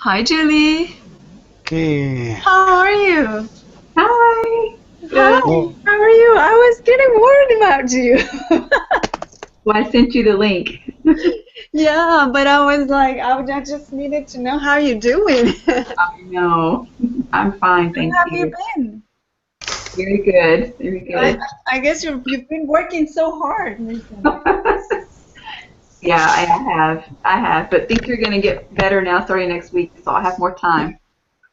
Hi, Julie. Okay. How are you? Hi. Good. Well, How are you? I was getting worried about you. Well, I sent you the link. Yeah, but I was like, I just needed to know how you're doing. I know. I'm fine, How thank have you you. been? Very good. Very I, good. I guess you've been working so hard recently. Yeah, I have. But things are gonna get better now starting next week, so I'll have more time.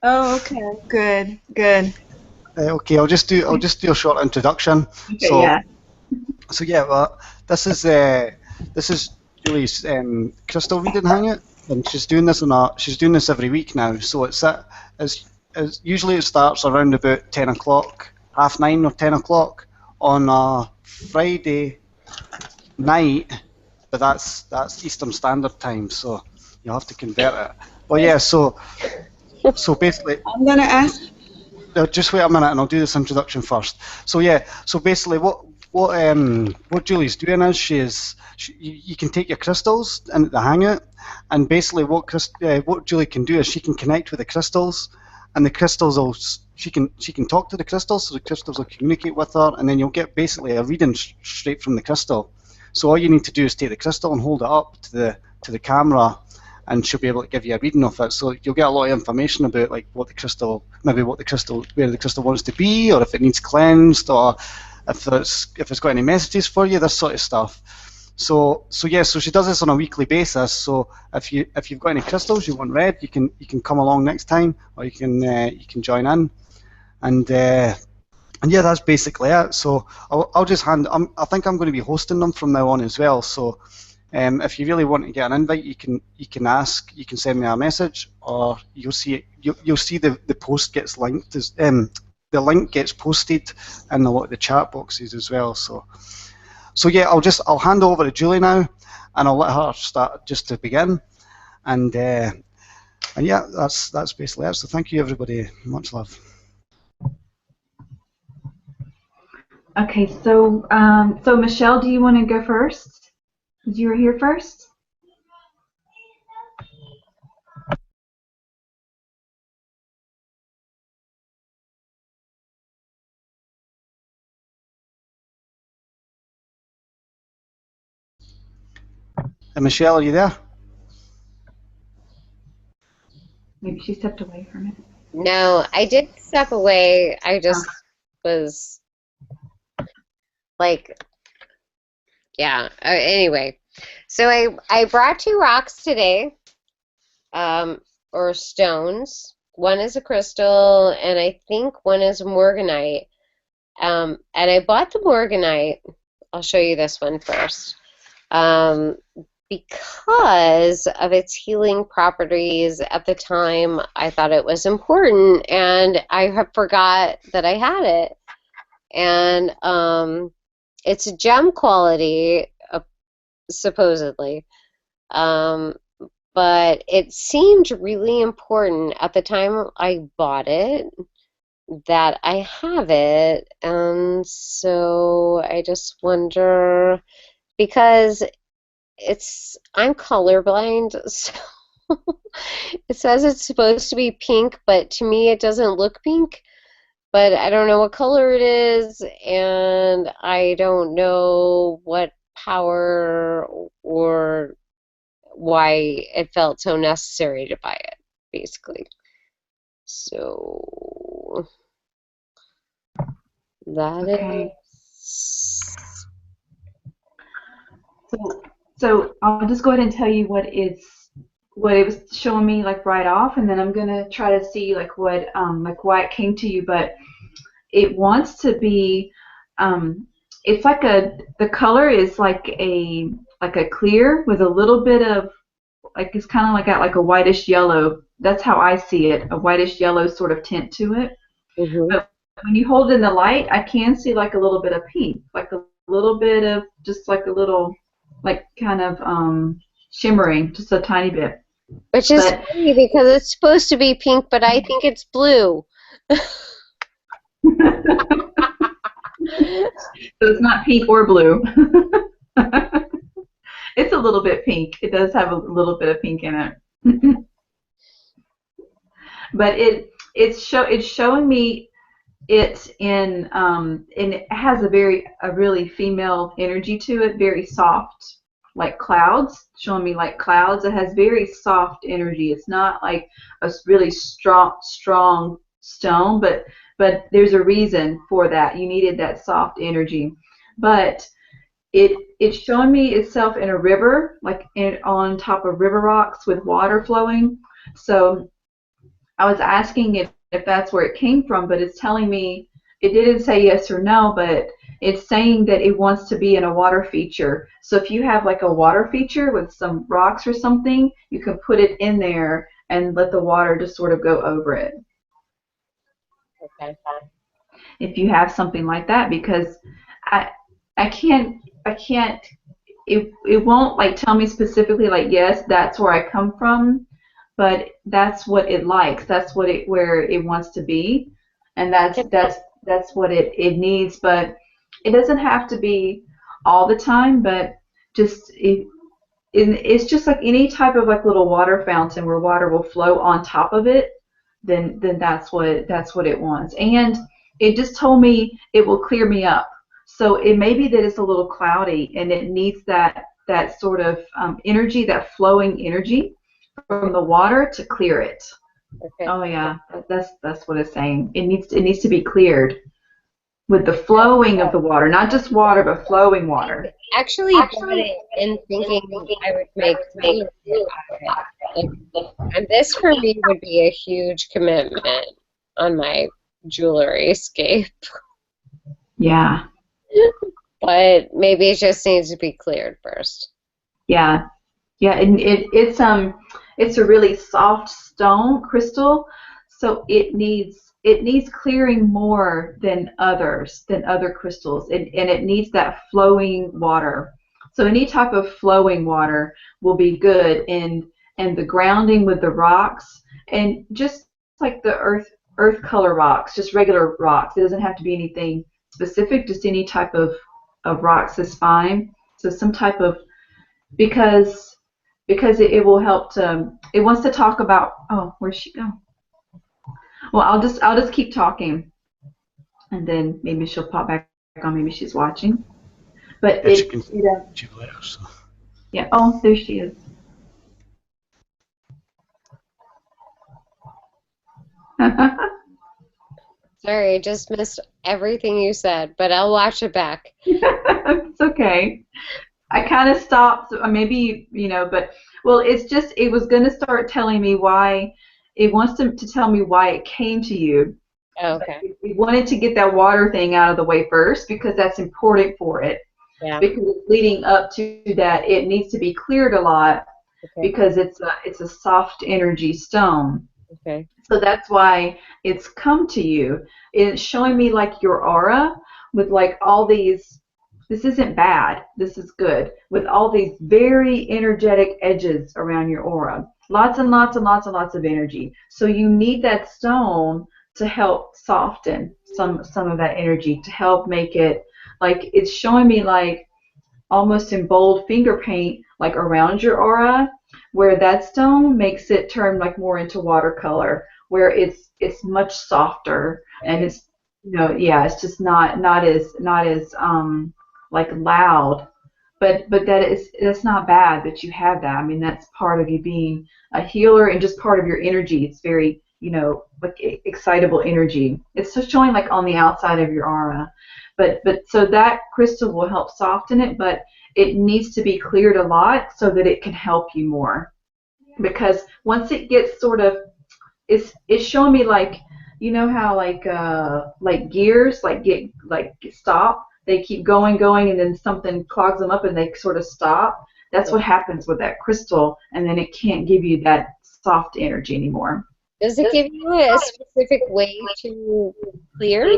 Oh, okay. Good, good. okay, I'll just do a short introduction. Okay, So yeah. so yeah, well, this is Julie's crystal reading hangout, and she's doing this every week now. So it's usually it starts around about 10 o'clock, half nine or 10 o'clock on a Friday night, but that's Eastern Standard Time, so you'll have to convert it. But yeah, so basically I'm gonna ask. just wait a minute, and I'll do this introduction first. So yeah, so basically, what Julie's doing is you can take your crystals into the hangout, and basically what Julie can do is she can connect with the crystals, and the crystals will she can talk to the crystals, so the crystals will communicate with her, and then you'll get basically a reading straight from the crystal. So all you need to do is take the crystal and hold it up to the camera, and she'll be able to give you a reading of it. So you'll get a lot of information about like maybe where the crystal wants to be, or if it needs cleansed, or if it's got any messages for you, this sort of stuff. So she does this on a weekly basis. So if you've got any crystals you want read, you can come along next time, or you can join in, and yeah, that's basically it. So I'll just I think I'm going to be hosting them from now on as well. So if you really want to get an invite, you can send me a message, or you'll see the post gets linked the link gets posted in a lot of the chat boxes as well. So yeah, I'll hand over to Julie now, and I'll let her start just to begin, and yeah, that's basically it. So thank you everybody, much love. Okay, so Michelle, do you want to go first? Because you were here first. And Michelle, are you there? Maybe she stepped away from it. No, I did step away. I just was like, yeah. Anyway, so I brought two rocks today, or stones. One is a crystal, and I think one is morganite. And I bought the morganite. I'll show you this one first. Because of its healing properties at the time, I thought it was important, and I forgot that I had it. And it's a gem quality, supposedly, but it seemed really important at the time I bought it that I have it, and so I just wonder, because I'm colorblind, so it says it's supposed to be pink, but to me it doesn't look pink. But I don't know what color it is, and I don't know what power or why it felt so necessary to buy it, basically. So that Okay. is. So I'll just go ahead and tell you what it was showing me like right off, and then I'm gonna try to see like why it came to you. But it wants to be it's like the color is like a clear with a little bit of like it's kind of like got like a whitish yellow. That's how I see it, a whitish yellow sort of tint to it. Mhm. But when you hold it in the light, I can see like a little bit of pink, like a little bit of just like a little like kind of shimmering, just a tiny bit. Which is But funny because it's supposed to be pink, but I think it's blue. so it's not pink or blue. It's a little bit pink. It does have a little bit of pink in it. but it's showing me it in and it has a really female energy to it, very soft, like clouds, showing me like clouds. It has very soft energy. It's not like a really strong stone, but there's a reason for that. You needed that soft energy, but it's showing me itself in a river, like on top of river rocks with water flowing. So I was asking if that's where it came from, but it's telling me it didn't say yes or no, but it's saying that it wants to be in a water feature. So if you have like a water feature with some rocks or something, you can put it in there and let the water just sort of go over it. Okay. If you have something like that, because I I can't I can't it won't like tell me specifically like yes that's where I come from, but that's what it likes, that's what it where it wants to be, and that's what it needs. But it doesn't have to be all the time, but just it's just like any type of like little water fountain where water will flow on top of it, then that's what it wants. And it just told me it will clear me up. So it may be that it's a little cloudy and it needs that sort of energy, that flowing energy from the water to clear it. Okay. Oh yeah, that's what it's saying. It needs to be cleared with the flowing of the water, not just water, but flowing water. Actually bought it in thinking I would make jewelry out of it. And this for me would be a huge commitment on my jewelry scape. Yeah, But maybe it just needs to be cleared first. yeah, yeah. And it's a really soft stone crystal, so it needs clearing more than other crystals, and it needs that flowing water. So any type of flowing water will be good, and the grounding with the rocks, and just like the earth color rocks, just regular rocks. It doesn't have to be anything specific, just any type of rocks is fine. So some type of because it will help to it wants to talk about. Oh, where'd she go? Well, I'll just keep talking, and then maybe she'll pop back on. Maybe she's watching. But If she can it achieve letters. So. yeah. Oh, there she is. Sorry, I just missed everything you said, but I'll watch it back. It's okay. I kind of stopped, maybe, but well, it was going to start telling me why, it wants to tell me why it came to you. Okay. It wanted to get that water thing out of the way first because that's important for it. Yeah. Because leading up to that, it needs to be cleared a lot Okay. because it's a soft energy stone. Okay. So that's why it's come to you. It's showing me like your aura with like all these. This isn't bad. This is good. With all these very energetic edges around your aura. Lots and lots and lots and lots of energy. So you need that stone to help soften some of that energy, to help make it like it's showing me like almost in bold finger paint like around your aura, where that stone makes it turn like more into watercolor, where it's much softer, and it's yeah, it's just not as like loud, but that's not bad that you have that. I mean, that's part of you being a healer and just part of your energy. It's very like excitable energy. It's just showing like on the outside of your aura, but so that crystal will help soften it, but it needs to be cleared a lot so that it can help you more, because once it gets sort of it's showing me like how like gears like get stop, they keep going and then something clogs them up and they sort of stop. That's what happens with that crystal, and then it can't give you that soft energy anymore. Does it give you a specific way to clear?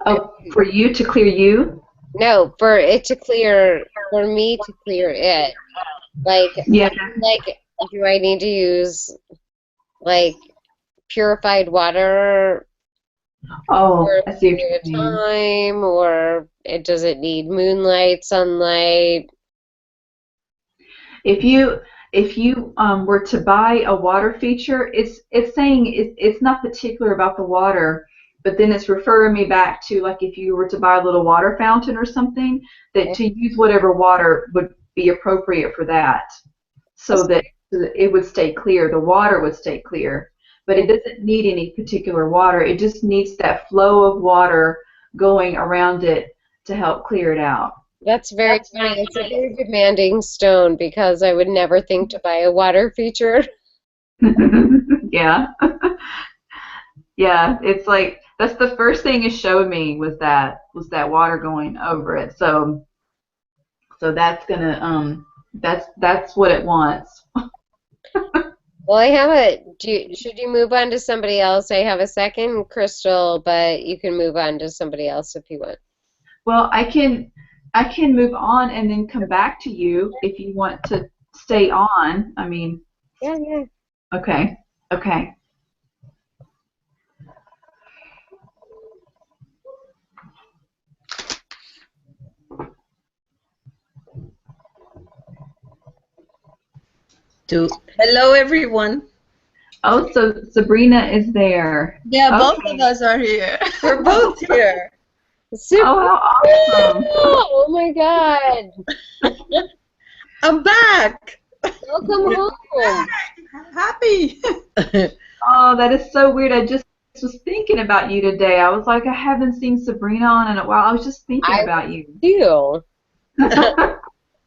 Oh, for you to clear you? No, for it to clear, for me to clear it. Like, Yeah. like, do I need to use like purified water Oh, for a I see what period you of mean. time, or does it need moonlight, sunlight? If you if you were to buy a water feature, it's saying it's not particular about the water, but then it's referring me back to like if you were to buy a little water fountain or something, that to use whatever water would be appropriate for that, so that it would stay clear, the water would stay clear. But it doesn't need any particular water. It just needs that flow of water going around it to help clear it out. That's very funny. It's a very demanding stone because I would never think to buy a water feature. Yeah. Yeah, it's like that's the first thing it showed me was that water going over it. So that's gonna that's what it wants. Well, I have should you move on to somebody else? I have a second crystal, but you can move on to somebody else if you want. Well, I can move on and then come back to you if you want to stay on. I mean, Yeah, yeah. okay. Okay. Hello, everyone. Oh, so Sabrina is there. Yeah, both Okay. of us are here. We're both here. Super. Oh, how awesome. Oh my God. I'm back. Welcome home. Happy. Oh, that is so weird. I just was thinking about you today. I was like, I haven't seen Sabrina on in a while. I was just thinking about you. You.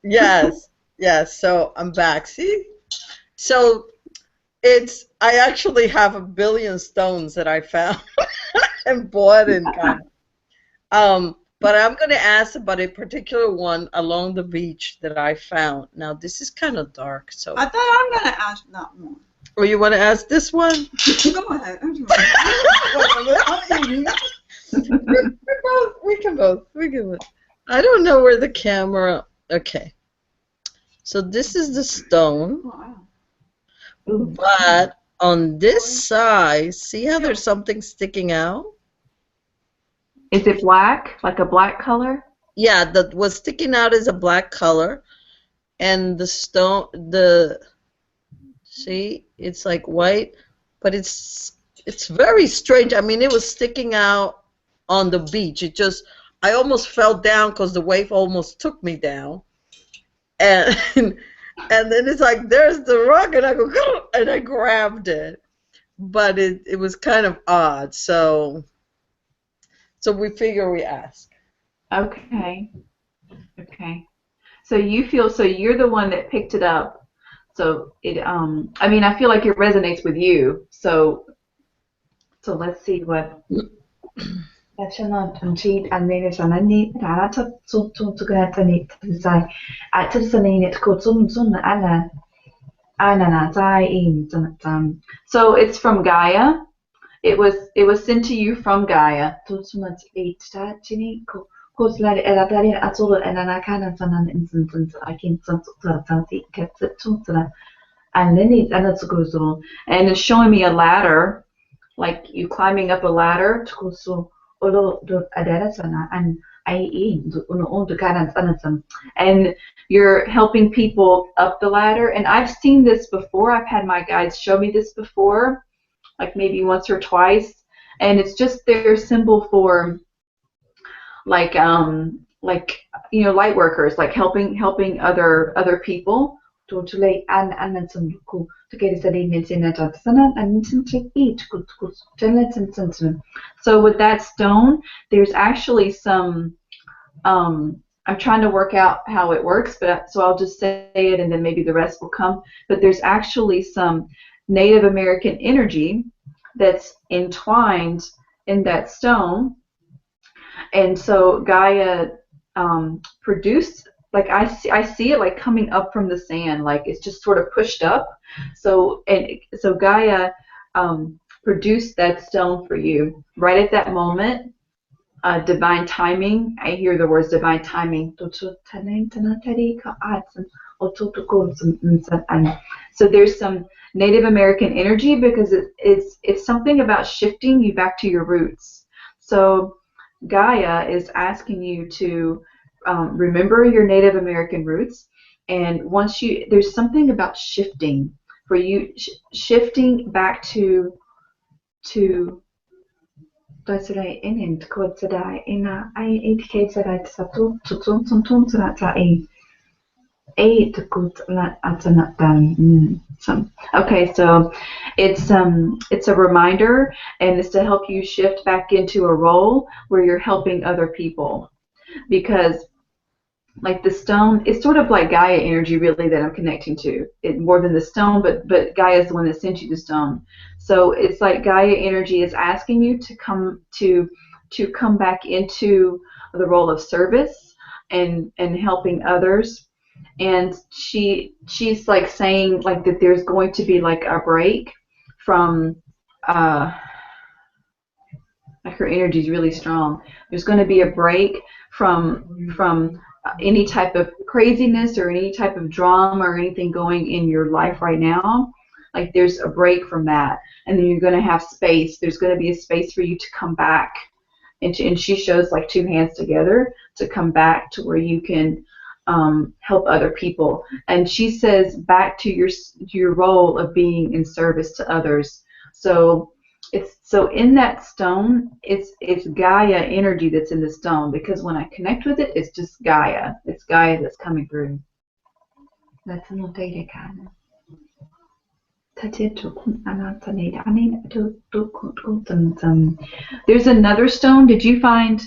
Yes, yes. So I'm back. See? So I actually have 1 billion stones that I found and bought and got. But I'm going to ask about a particular one along the beach that I found. Now, this is kind of dark, so. I thought I'm going to ask that one. Oh, you want to ask this one? Go ahead. I'm eating. We can both. I don't know where the camera. Okay. So this is the stone, but on this side, see how there's something sticking out? Is it black? Like a black color? Yeah, what's sticking out is a black color, and the stone, see, it's like white, but it's very strange. I mean, it was sticking out on the beach. I almost fell down because the wave almost took me down, and and then it's like there's the rock, and I go and I grabbed it, but it was kind of odd. So we figure we ask. Okay. Okay. So you're the one that picked it up. So I mean, I feel like it resonates with you. So let's see what. National Tunchi and Sanani Rata to Grantanit Zai at Tilsanit Kotsun Ala Anana Zai in. So it's from Gaia. It was sent to you from Gaia. Tutsunat 8 Chini Koslari Elatari Atul and Anakana Sanan instance I can something kept it to and then it's Anatsukuzu. And it's showing me a ladder, like you climbing up a ladder to and you're helping people up the ladder. And I've seen this before. I've had my guides show me this before, like maybe once or twice. And it's just their symbol for like light workers, like helping other people. So with that stone, there's actually some. I'm trying to work out how it works, but so I'll just say it, and then maybe the rest will come. But there's actually some Native American energy that's entwined in that stone, and so Gaia produced. Like I see it like coming up from the sand, like it's just sort of pushed up. So Gaia produced that stone for you right at that moment. Divine timing. I hear the words divine timing. And so there's some Native American energy because it's something about shifting you back to your roots. So Gaia is asking you to remember your Native American roots And once there's something about shifting for you, shifting back to Today in today in I indicate that I satu tutun that a to good at some. Okay, so it's a reminder, and it's to help you shift back into a role where you're helping other people, because like the stone, it's sort of like Gaia energy really that I'm connecting to it more than the stone, but Gaia is the one that sent you the stone. So it's like Gaia energy is asking you to come back into the role of service and helping others. And she's like saying like that there's going to be like a break from like her energy is really strong. There's going to be a break from any type of craziness or any type of drama or anything going in your life right now. Like there's a break from that, and then you're going to have space. There's going to be a space for you to come back, and she shows like two hands together to come back to where you can help other people. And she says back to your role of being in service to others. So in that stone, it's Gaia energy that's in the stone, because when I connect with it, it's just Gaia. It's Gaia that's coming through. That's a little data kind. There's another stone. Did you find?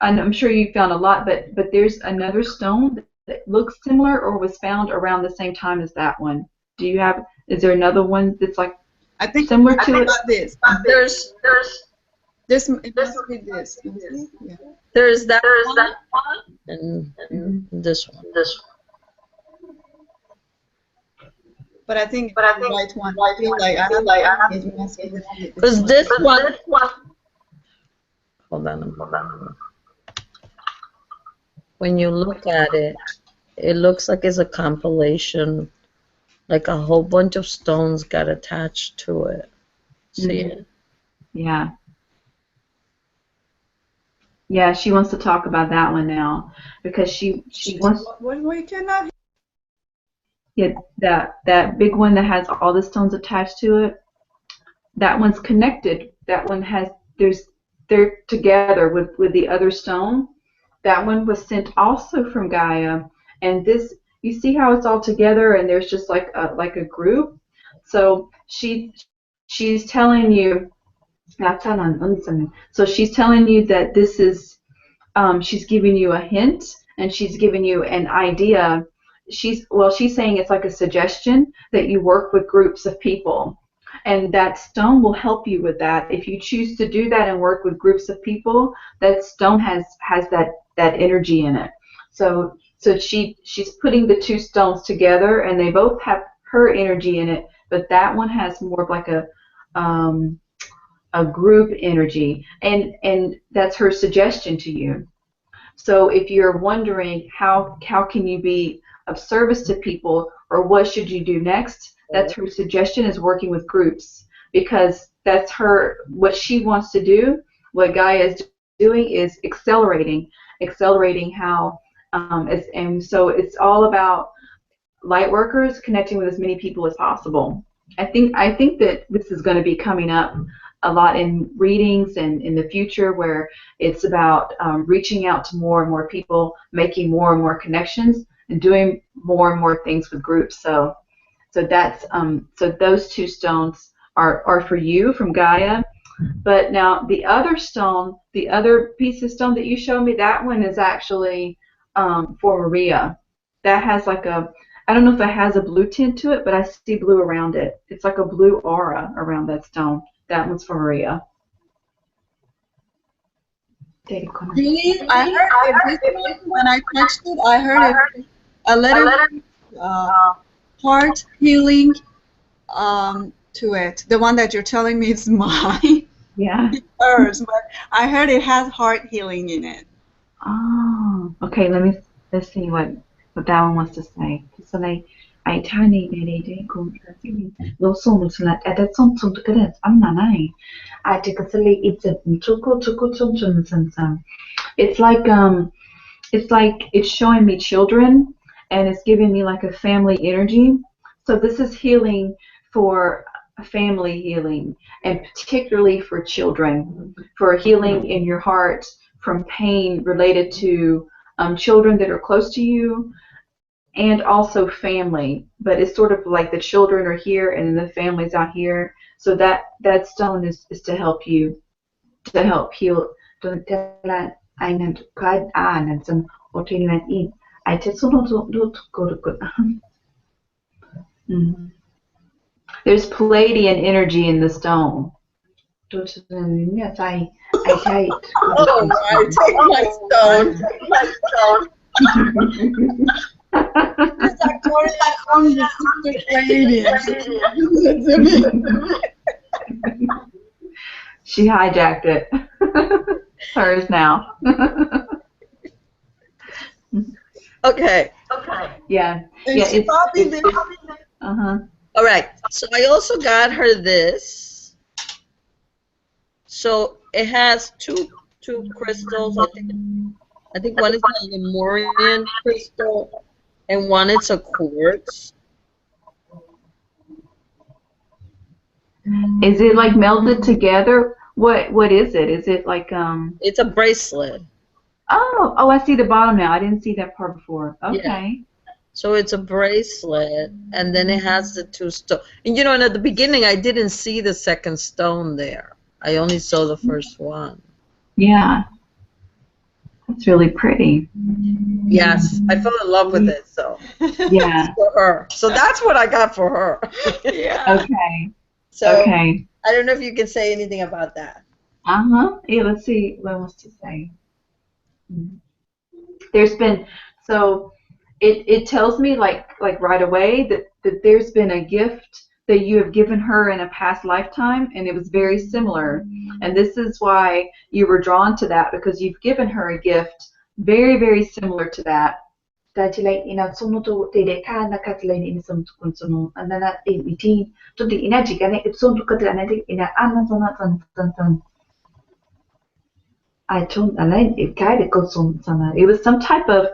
And I'm sure you found a lot, but there's another stone that looks similar or was found around the same time as that one. Do you have? Is there another one that's like I think similar to it? this. There's This it must be this. Yeah. there's that one and this one. But I think it's the right one. I feel like I have it must be Because this one. Hold on. When you look at it, it looks like it's a compilation, like a whole bunch of stones got attached to it. See it? Yeah. Yeah, she wants to talk about that one now because she wants. What we cannot. Yeah, that big one that has all the stones attached to it. That one's connected. That one has they're together with the other stone. That one was sent also from Gaia, and this, you see how it's all together and there's just like a group. So she's telling you. So she's telling you that this is, she's giving you a hint and she's giving you an idea. She's saying it's like a suggestion that you work with groups of people, and that stone will help you with that. If you choose to do that and work with groups of people, that stone has that energy in it. So she's putting the two stones together, and they both have her energy in it, but that one has more of like a group energy, and that's her suggestion to you. So if you're wondering how can you be of service to people, or what should you do next, that's her suggestion, is working with groups, because that's what she wants to do. What Gaia is doing is accelerating how and so it's all about light workers connecting with as many people as possible. I think that this is going to be coming up a lot in readings and in the future, where it's about reaching out to more and more people, making more and more connections, and doing more and more things with groups. So that's so those two stones are for you from Gaia. But now the other stone, the other piece of stone that you showed me, that one is actually for Maria. That has like I don't know if it has a blue tint to it, but I see blue around it. It's like a blue aura around that stone. That one's for Maria. Really, I heard it when I touched it. I heard it a little heart healing to it. The one that you're telling me is mine. Yeah. It's hers, but I heard it has heart healing in it. Oh, okay. Let's see what that one wants to say. So I tiny lady go lo sono sulla at that some to get I'm not I take a silly it's a it's like it's showing me children, and it's giving me like a family energy. So this is healing for family healing, and particularly for children, for healing in your heart from pain related to children that are close to you, and also family. But it's sort of like the children are here and the family's out here. So that stone is to help you, to help heal. Mm. There's Palladian energy in the stone. Oh my, take my stone. My stone. Because I called it that on the secret lady. She hijacked it. Hers now. Okay. Yeah. And Yeah. she probably did. Uh-huh. All right. So I also got her this. So it has two crystals. I think one is a Lemurian crystal and one is a quartz. Is it like melded together? What is it? Is it like It's a bracelet. Oh, I see the bottom now. I didn't see that part before. Okay. Yeah. So it's a bracelet, and then it has the two stones. And and at the beginning, I didn't see the second stone there. I only saw the first one. Yeah. That's really pretty. Yes, I fell in love with it. So Yeah. for her. So that's what I got for her. Yeah. Okay. So Okay. I don't know if you can say anything about that. Uh-huh. Yeah, let's see what else to say. There's been, so it tells me like right away that there's been a gift that you have given her in a past lifetime, and it was very similar. And this is why you were drawn to that, because you've given her a gift very, very similar to that. It was some type of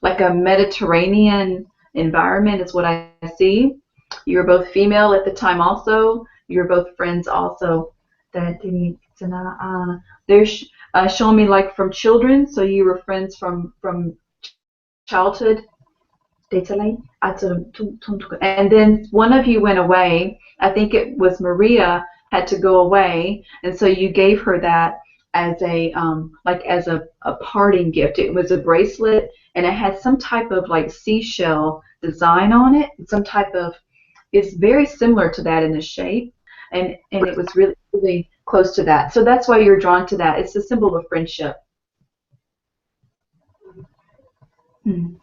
like a Mediterranean environment is what I see. You were both female at the time also. You were both friends also. They're showing me like from children, so you were friends from childhood. And then one of you went away. I think it was Maria had to go away, and so you gave her that as a a parting gift. It was a bracelet, and it had some type of like seashell design on it. Some type of, it's very similar to that in the shape, and it was really really close to that. So that's why you're drawn to that. It's a symbol of friendship. Hmm.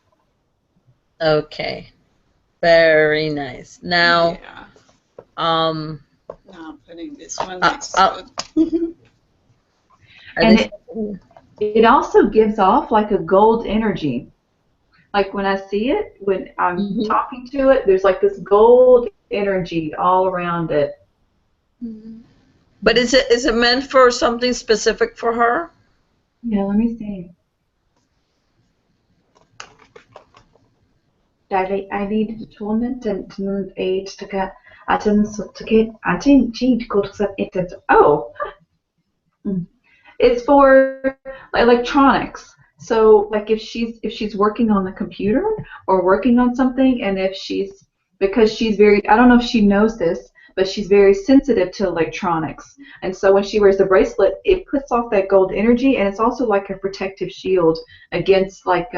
Okay. Very nice. Now, Yeah. um, Now I'm putting this one uh, next uh, to it. And it also gives off like a gold energy. Like when I see it, when I'm Mhm. talking to it, there's like this gold energy all around it. But is it meant for something specific for her? Yeah, let me see. I need to torment and to aid to get to get I think to go to it. Oh, it's for electronics. So like if she's working on the computer or working on something, and if she's, because she's very, I don't know if she knows this, but she's very sensitive to electronics. And so when she wears the bracelet, it puts off that gold energy, and it's also like a protective shield against like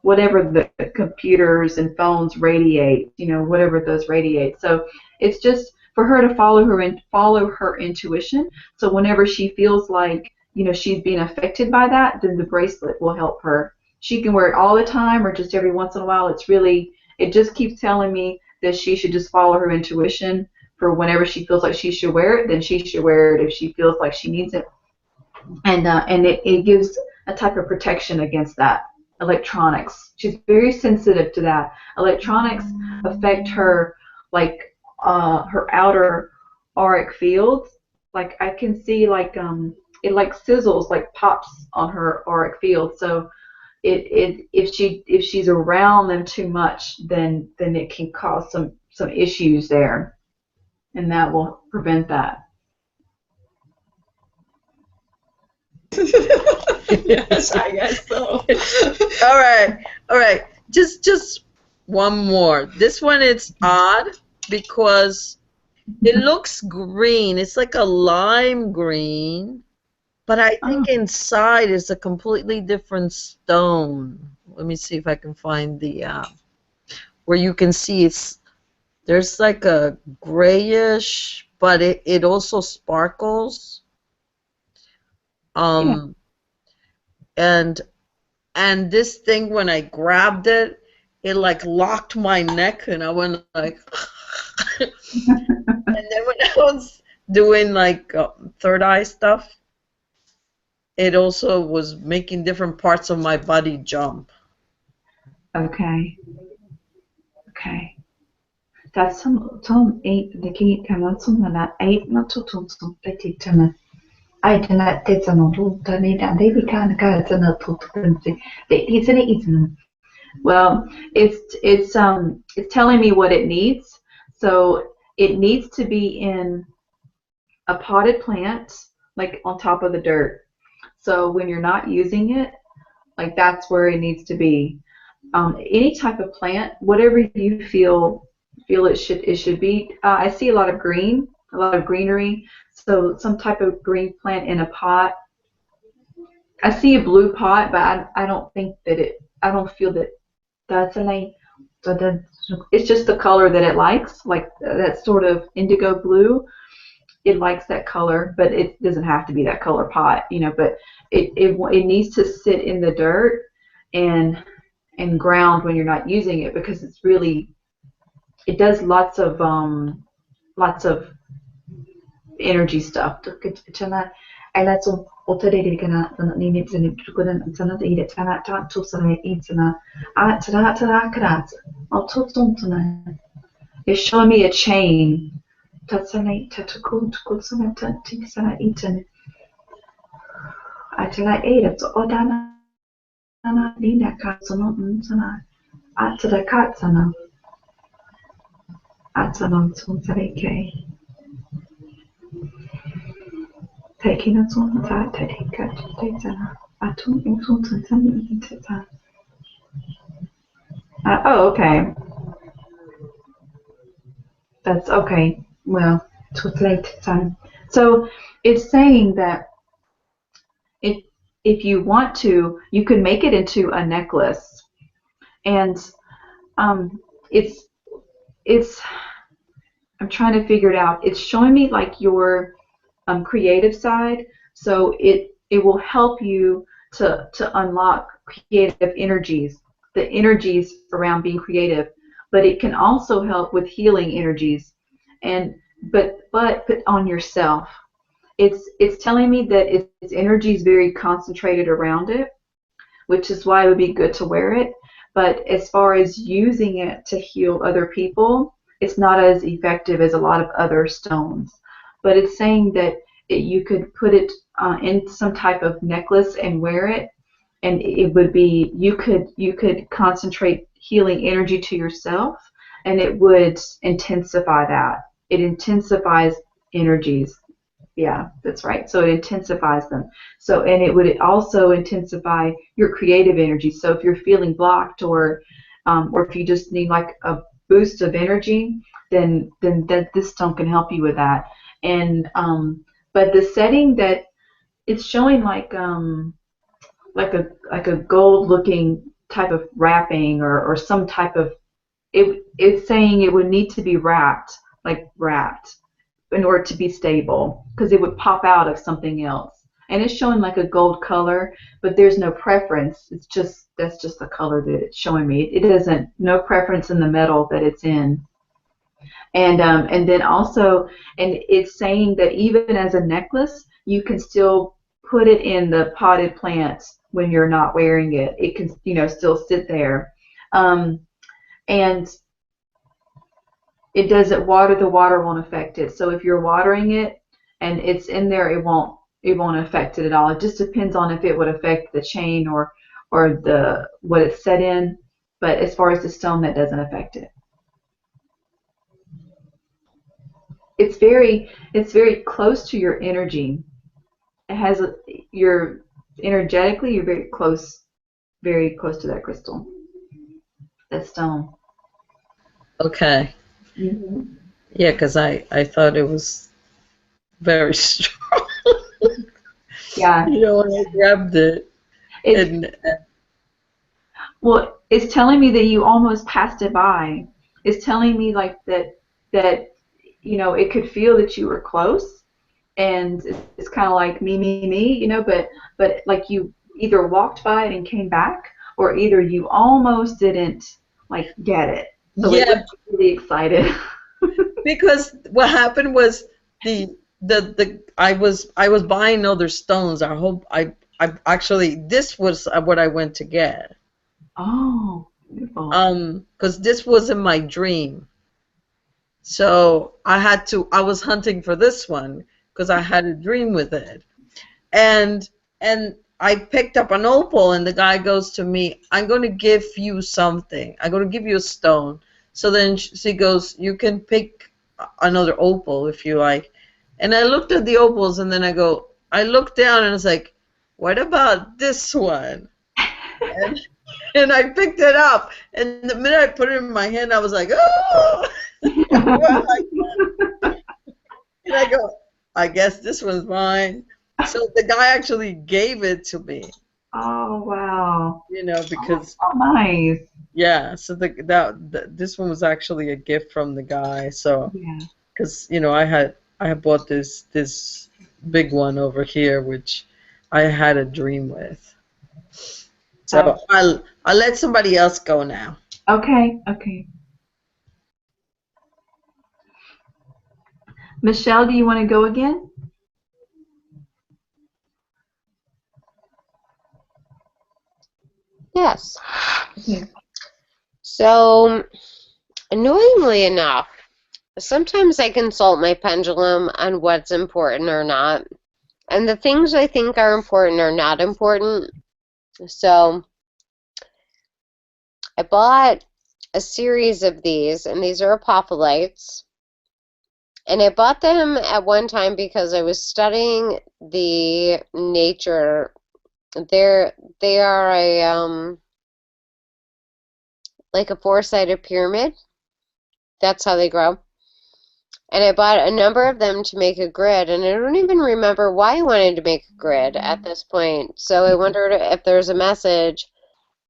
whatever the computers and phones radiate, whatever those radiate. So it's just for her to follow her intuition. So whenever she feels like she's being affected by that, then the bracelet will help her. She can wear it all the time or just every once in a while. It just keeps telling me that she should just follow her intuition. For whenever she feels like she should wear it, then she should wear it if she feels like she needs it. And it gives a type of protection against that. Electronics. She's very sensitive to that. Electronics affect her, like her outer auric field. Like I can see like it like sizzles, like pops on her auric field. So if she's around them too much, then it can cause some issues there, and that will prevent that. Yes, I guess so. All right. Just one more. This one is odd because it looks green. It's like a lime green, but I think Oh, inside is a completely different stone. Let me see if I can find the where you can see there's like a grayish, but it also sparkles. yeah. Um, and and this thing when I grabbed it, it like locked my neck, and I went like. And then when I was doing like third eye stuff, it also was making different parts of my body jump. Okay. Okay. That's some eight the key come out some that eight not to petty tenor. I did not did some to me that they become guys and a to they isn't it isn't. Well, it's telling me what it needs. So it needs to be in a potted plant, like on top of the dirt. So when you're not using it, like that's where it needs to be. Any type of plant, whatever you feel it should be. I see a lot of greenery. So some type of green plant in a pot. I see a blue pot, but I don't think that I don't feel that that's a nice. So it's just the color that it likes, like that sort of indigo blue. It likes that color, but it doesn't have to be that color pot, But it needs to sit in the dirt and ground when you're not using it because it does lots of energy stuff. I like some alternative kana need to good and sana eat it sana ta to sana eat sana sana krat. I'll talk something. It's showing me a chain. Tatsanai tatakut kutsana tatisana eaten. I tell I ate it. So odana nina katsano sana. Atada katsana. Atsanon sunsareke. Taking a son that taking cut tatsana. Atun insultan sani inteta. Oh, okay. That's okay. Well, too late time. So it's saying that it, if you want to, you can make it into a necklace, and um, it's it's. I'm trying to figure it out. It's showing me like your creative side, so it will help you to unlock creative energies, the energies around being creative, but it can also help with healing energies, and but put on yourself. It's telling me that its energy is very concentrated around it, which is why it would be good to wear it. But as far as using it to heal other people, it's not as effective as a lot of other stones. But it's saying that you could put it in some type of necklace and wear it, and it would be you could concentrate healing energy to yourself, and it would intensify that. It intensifies energies. Yeah, that's right. So it intensifies them. So, and it would also intensify your creative energy. So if you're feeling blocked, or if you just need like a boost of energy, then that this stone can help you with that. And but the setting that it's showing like a gold looking type of wrapping, or some type of it's saying it would need to be wrapped in order to be stable, because it would pop out of something else. And it's showing like a gold color, but there's no preference. That's just the color that it's showing me. It doesn't no preference in the metal that it's in. And then also, and it's saying that even as a necklace, you can still put it in the potted plants when you're not wearing it. It can still sit there. And it doesn't water. The water won't affect it. So if you're watering it and it's in there, it won't affect it at all. It just depends on if it would affect the chain, or the what it's set in. But as far as the stone, that doesn't affect it. It's very close to your energy. It has you're energetically you're very close to that crystal, that stone. Okay. Hmm. Yeah, because I thought it was very strong. Yeah, You know, when I grabbed it, it's and well, it's telling me that you almost passed it by. It's telling me like that it could feel that you were close, and it's kind of like me, but like you either walked by it and came back, or either you almost didn't like get it. So it yeah, was really excited. because what happened was the I was buying other stones. I hope I actually this was what I went to get. Oh, beautiful. Because this was in my dream. So I was hunting for this one because I had a dream with it. And I picked up an opal, and the guy goes to me, "I'm going to give you something. I'm going to give you a stone." So then she goes, "You can pick another opal if you like." And I looked at the opals, and then I looked down, and it's like, "What about this one?" And, and I picked it up, and the minute I put it in my hand, I was like, "Oh!" And I go, "I guess this one's mine." So the guy actually gave it to me, Oh, wow. because Oh, nice. yeah. So this one was actually a gift from the guy. So Yeah. because I had bought this big one over here, which I had a dream with. Um, So I'll let somebody else go now. okay, okay. Michelle, do you want to go again? Yes. Okay. So, annoyingly enough, sometimes I consult my pendulum on what's important or not. And the things I think are important are not important. So, I bought a series of these, and these are apopholites. And I bought them at one time because I was studying the nature. They are like a four-sided pyramid. That's how they grow. And I bought a number of them to make a grid, and I don't even remember why I wanted to make a grid at this point. So I wondered if there's a message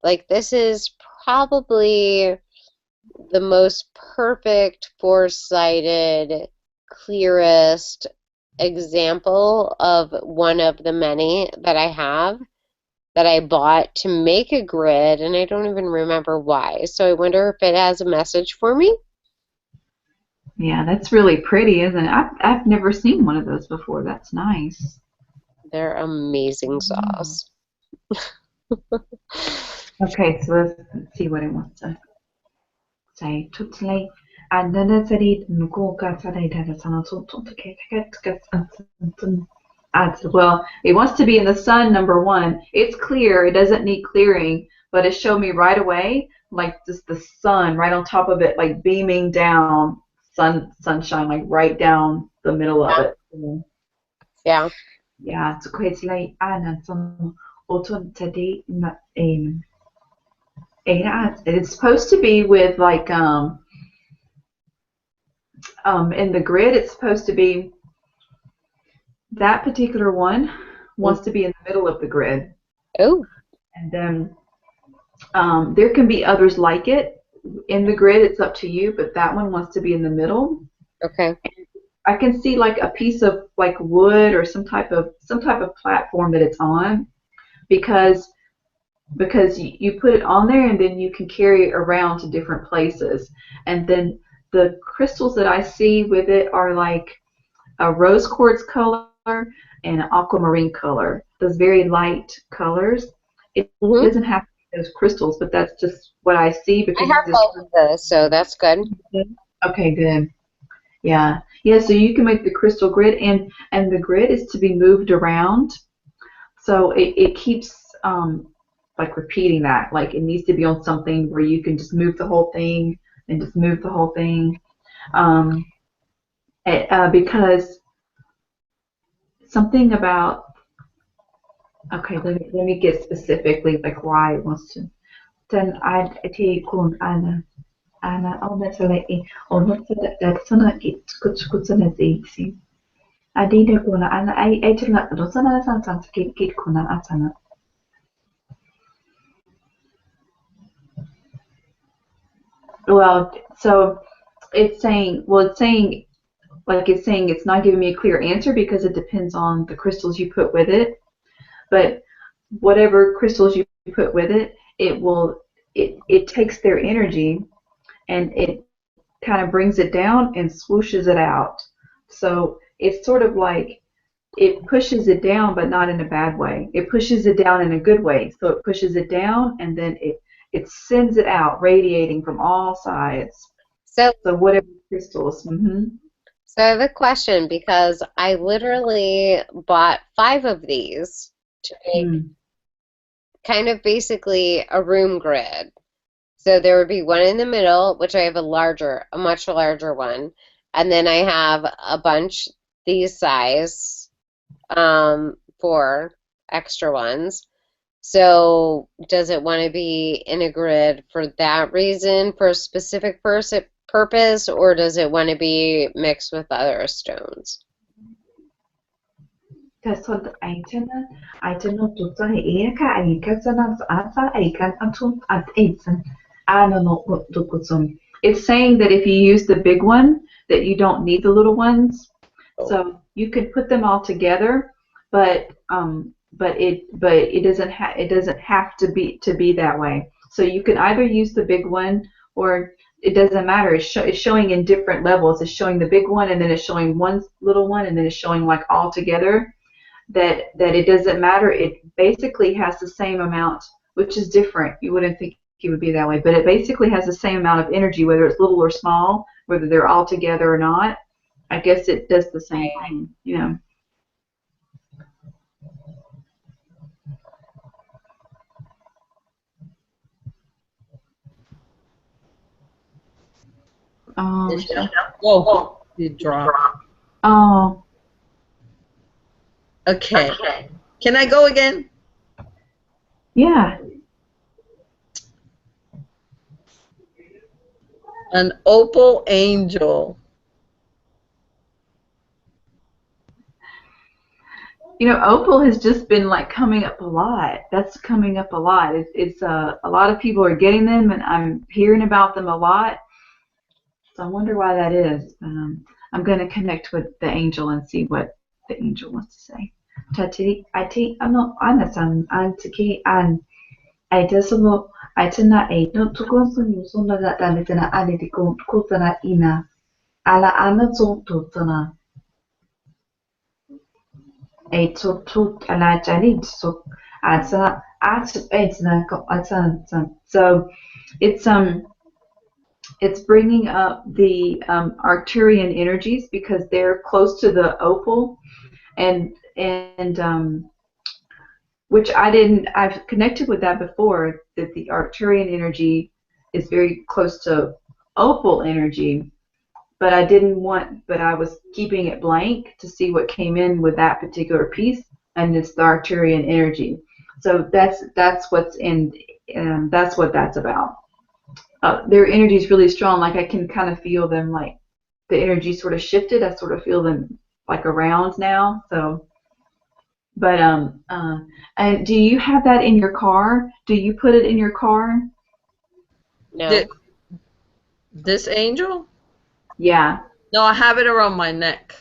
like this is probably the most perfect four-sided, clearest example of one of the many that I have that I bought to make a grid, and I don't even remember why. So I wonder if it has a message for me. Yeah, that's really pretty, isn't it? I've never seen one of those before. That's nice. They're amazing Wow. sauce. Okay, so let's see what it wants to say. Tutsley. Another nuku gatsade well, it wants to be in the sun, number one. It's clear, it doesn't need clearing, but it showed me right away, like just the sun right on top of it, like beaming down, sunshine, like right down the middle of Yeah. it. Yeah. Yeah, so it's like autumn today, it's supposed to be with like in the grid it's supposed to be that particular one wants to be in the middle of the grid. Oh, And then there can be others like it in the grid. It's up to you, but that one wants to be in the middle. okay. I can see like a piece of like wood or some type of platform that it's on because you put it on there and then you can carry it around to different places. And then the crystals that I see with it are like a rose quartz color and an aquamarine color. Those very light colors. It Hmm. doesn't have to be those crystals, but that's just what I see I because have this. both of those, so that's good. Okay, good. Yeah, yeah. So you can make the crystal grid, and the grid is to be moved around, so it keeps like repeating that. Like it needs to be on something where you can just move the whole thing and just move the whole thing. Um, because something about, okay, let me get specifically like why it wants to. Then I take on Ana onnesele onnesele sana it kutsana zeiksi. Adide kuna ana I tuna dosana san kit kuna atana. Well, so it's saying it's not giving me a clear answer because it depends on the crystals you put with it. But whatever crystals you put with it, it takes their energy and it kind of brings it down and swooshes it out. So it's sort of like it pushes it down, but not in a bad way. It pushes it down in a good way. So it pushes it down and then it sends it out, radiating from all sides. So, So whatever crystals. so I have a question because I literally bought 5 of these to make kind of basically a room grid. So there would be one in the middle, which I have a much larger one, and then I have a bunch these size, 4 extra ones. So does it want to be in a grid for that reason, for a specific purpose, or does it want to be mixed with other stones? Tasod aitana tutsa eka aikatana asa aikan atun at aitan. It's saying that if you use the big one, that you don't need the little ones. So you can put them all together, but it doesn't have to be that way. So you can either use the big one or it doesn't matter. It's showing in different levels. It's showing the big one and then it's showing one little one and then it's showing like all together. That it doesn't matter. It basically has the same amount, which is different. You wouldn't think it would be that way, but it basically has the same amount of energy, whether it's little or small, whether they're all together or not. I guess it does the same thing, you know. Whoa, it dropped. Oh. Okay. Can I go again? Yeah. An opal angel. You know, opal has just been like coming up a lot. That's coming up a lot. It's a lot of people are getting them, and I'm hearing about them a lot. So I wonder why that is. I'm going to connect with the angel and see what the angel wants to say. Tatiri, ati, ano, anasan, antiki, an, aitasolo, aitana, no, tukon sun na tanitana, anitiko, kutana, ina, ala, anazo, tutana. So it's bringing up the Arcturian energies because they're close to the opal and which I've connected with that before, that the Arcturian energy is very close to opal energy, but I was keeping it blank to see what came in with that particular piece, and it's the Arcturian energy. So that's what's in, that's what that's about. Their energy is really strong. Like I can kind of feel them, like the energy sort of shifted. I sort of feel them like around now. So, but and do you have that in your car? Do you put it in your car? No. This angel? Yeah. No, I have it around my neck.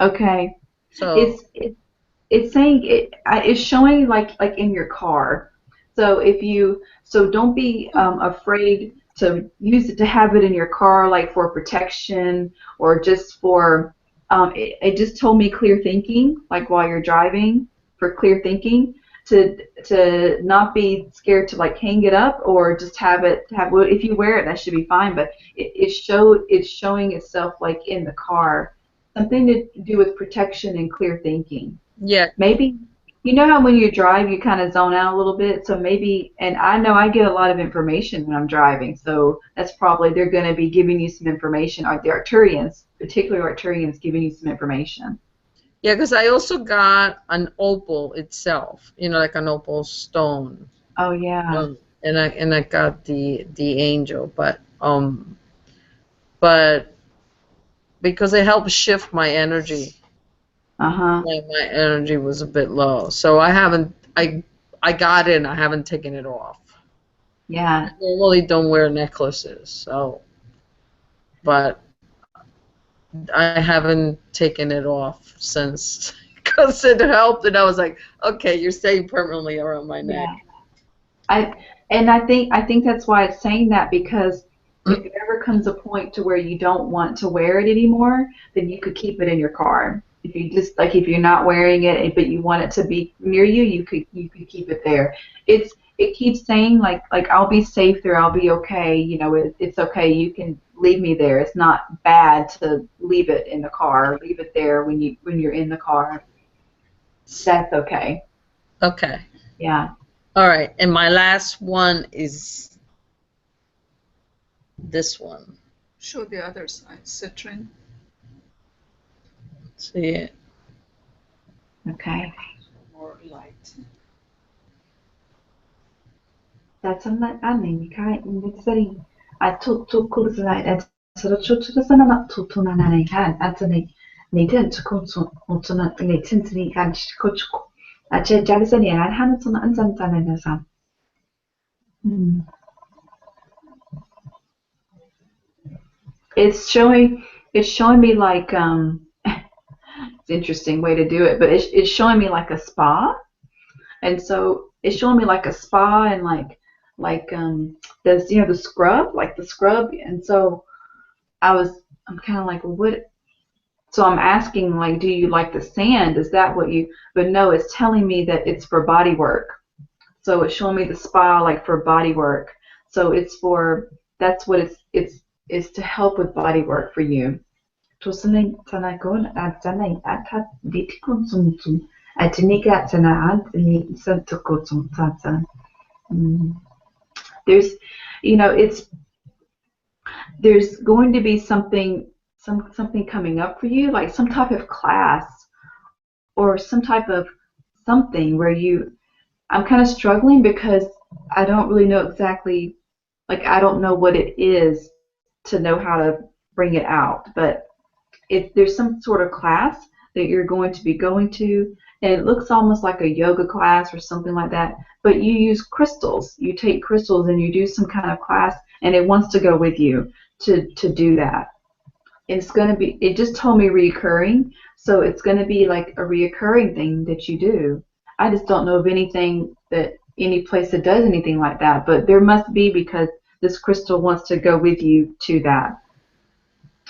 Okay. So it's saying it's showing like in your car. So don't be afraid to use it, to have it in your car, like for protection or just for it just told me clear thinking, like while you're driving, for clear thinking, to not be scared to like hang it up or just have if you wear it, that should be fine, but it's showing itself like in the car, something to do with protection and clear thinking. yeah. Maybe you know how when you drive you kind of zone out a little bit, so maybe, and I know I get a lot of information when I'm driving, so that's probably they're going to be giving you some information, or the Arcturians, particularly Arcturians, giving you some information. Yeah, because I also got an opal itself, you know, like an opal stone. Oh yeah. And I got the angel, but because it helps shift my energy. Uh-huh. My energy was a bit low, so I got it and I haven't taken it off. Yeah. I normally don't wear necklaces, so but I haven't taken it off since because it helped, and I was like, okay, you're staying permanently around my neck. Yeah. I I think that's why it's saying that, because if it ever comes a point to where you don't want to wear it anymore, then you could keep it in your car. If you just like if you're not wearing it but you want it to be near you, you could keep it there. It keeps saying like I'll be safe there, I'll be okay, it's okay, you can leave me there. It's not bad to leave it in the car, leave it there when you're in the car. That's okay. Okay. Yeah. All right, and my last one is this one. Show the other side, citrine. See it? Okay. More light. That's not anime kai indeksari. I took course like at sort of to sana not to na na kan at the Nathan to come to not Nathan to the kan coach. I said Jalison and Hamilton and Santana. It's showing me like it's an interesting way to do it, but it's showing me like a spa, and so it's showing me like a spa and like there's the scrub, and so I'm kind of like, well, what? So I'm asking, like, do you like the sand? Is that what you? But no, it's telling me that it's for body work. So it's showing me the spa like for body work. So it's for that's what it's to help with body work for you. Tuossa sana kun at sana at vitikun sumtum at nika sana at ni santukotum tata. There's, it's there's going to be something coming up for you, like some type of class or some type of something where I'm kind of struggling because I don't really know exactly, like I don't know what it is to know how to bring it out. But if there's some sort of class that you're going to be going to, and it looks almost like a yoga class or something like that, but you use crystals. You take crystals and you do some kind of class, and it wants to go with you to do that. It's going to be, it just told me reoccurring, so it's going to be like a reoccurring thing that you do. I just don't know of any place that does anything like that, but there must be, because this crystal wants to go with you to that.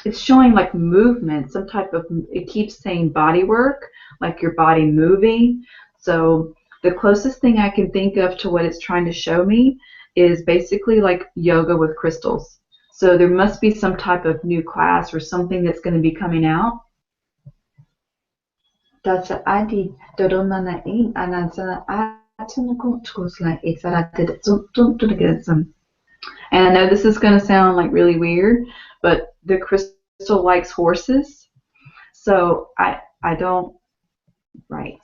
It's showing like movement, some type of, it keeps saying body work, like your body moving. So the closest thing I can think of to what it's trying to show me is basically like yoga with crystals. So there must be some type of new class or something that's going to be coming out. That's adi dodona in anansa and I know this is going to sound like really weird, but the crystal likes horses, so I don't, right.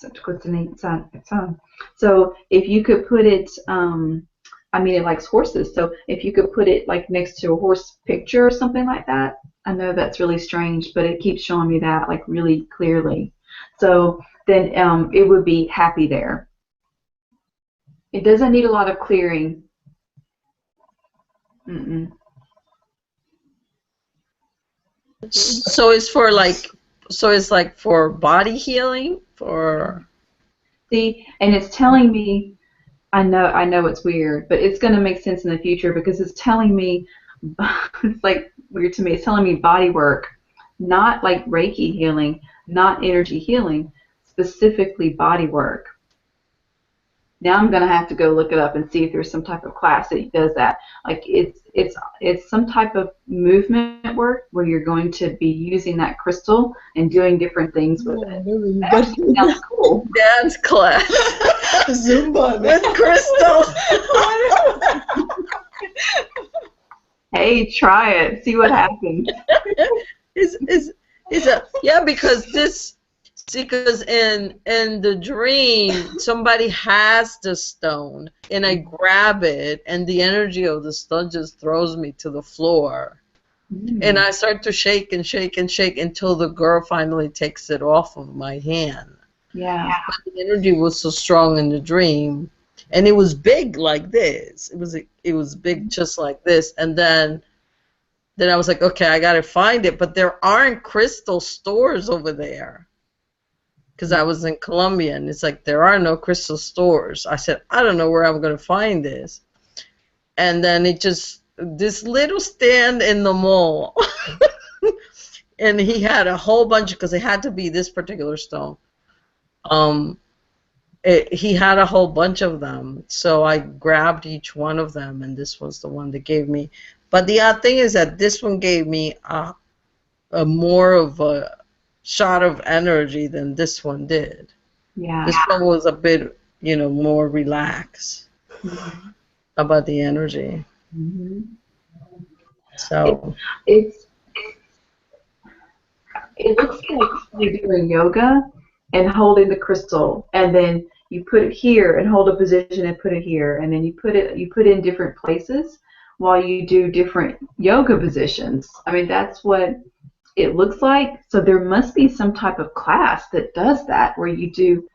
So if you could put it, I mean, it likes horses, so if you could put it like next to a horse picture or something like that. I know that's really strange, but it keeps showing me that like really clearly. So then it would be happy there. It doesn't need a lot of clearing. So it's like for body healing for. See, and it's telling me, I know it's weird, but it's going to make sense in the future, because it's telling me, it's like weird to me, it's telling me body work, not like Reiki healing, not energy healing, specifically body work. Now I'm going to have to go look it up and see if there's some type of class that does that. Like it's some type of movement work where you're going to be using that crystal and doing different things with it. It actually sounds cool. Dance class Zumba with Crystal. Hey, try it. See what happens. Is a yeah, because this, see, because in the dream somebody has the stone and I grab it and the energy of the stone just throws me to the floor. And I start to shake and shake and shake until the girl finally takes it off of my hand. Yeah. But the energy was so strong in the dream, and it was big like this. It was big just like this, and then I was like, okay, I gotta find it, but there aren't crystal stores over there. Because I was in Colombia, and it's like there are no crystal stores. I said, I don't know where I'm gonna find this, and then it just this little stand in the mall, and he had a whole bunch because it had to be this particular stone. He had a whole bunch of them, so I grabbed each one of them, and this was the one that gave me. But the odd thing is that this one gave me a more of a shot of energy than this one did. Yeah. This one was a bit, more relaxed about the energy. Mm-hmm. So it looks like you're doing yoga and holding the crystal, and then you put it here and hold a position and put it here, and then you put it in different places while you do different yoga positions. I mean, that's what it looks like. So there must be some type of class that does that, where you do,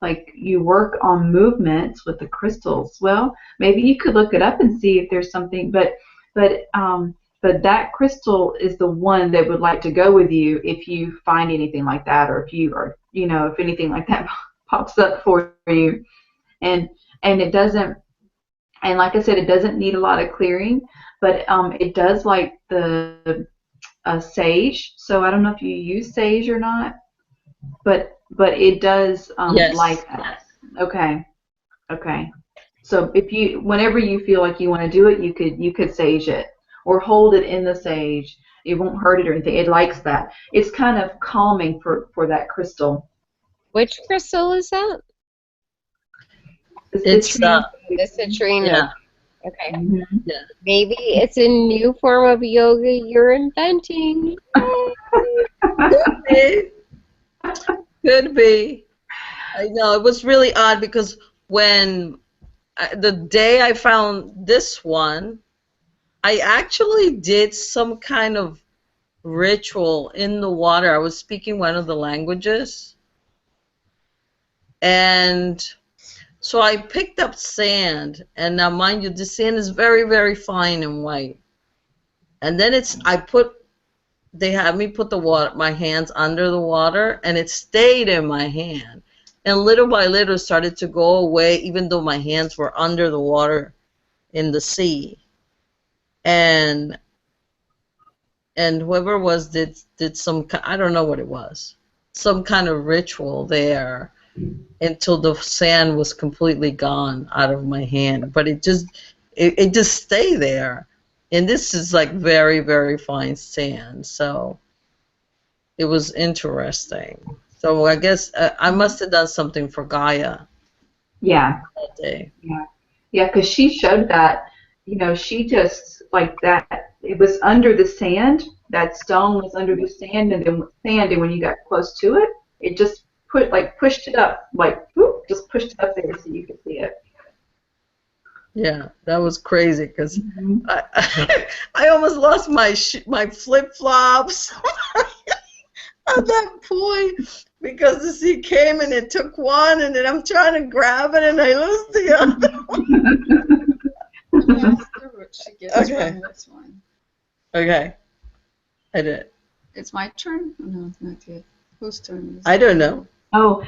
like, you work on movements with the crystals. Well, maybe you could look it up and see if there's something, but that crystal is the one that would like to go with you if you find anything like that, or if anything like that pops up for you. And it doesn't, and like I said, it doesn't need a lot of clearing, but it does like the sage. So I don't know if you use sage or not, but it does yes. like that. Okay. So whenever you feel like you want to do it, you could sage it or hold it in the sage. It won't hurt it or anything. It likes that. It's kind of calming for that crystal. Which crystal is that? It's the citrine. Yeah. Okay. Mm-hmm. Yeah. Maybe it's a new form of yoga you're inventing. Could be. I know, it was really odd because when the day I found this one, I actually did some kind of ritual in the water. I was speaking one of the languages, and so I picked up sand, and now mind you, the sand is very, very fine and white. And then they had me put my hands under the water, and it stayed in my hand. And little by little started to go away, even though my hands were under the water in the sea. And whoever was did some, I don't know what it was, some kind of ritual there until the sand was completely gone out of my hand. But it just stayed there. And this is like very, very fine sand, so it was interesting. So I guess I must have done something for Gaia. Yeah. That day. Yeah, because she showed that, she just, like that, it was under the sand, that stone was under the sand, and when you got close to it, it just pushed it up, like, whoop, just pushed it up there so you could see it. Yeah, that was crazy because I almost lost my flip-flops at that point because the sea came and it took one, and then I'm trying to grab it and I lose the other. She gets Okay. one, this one. Okay, I did. It's my turn? Oh, no, it's not yet. Whose turn is it? I don't know. Oh,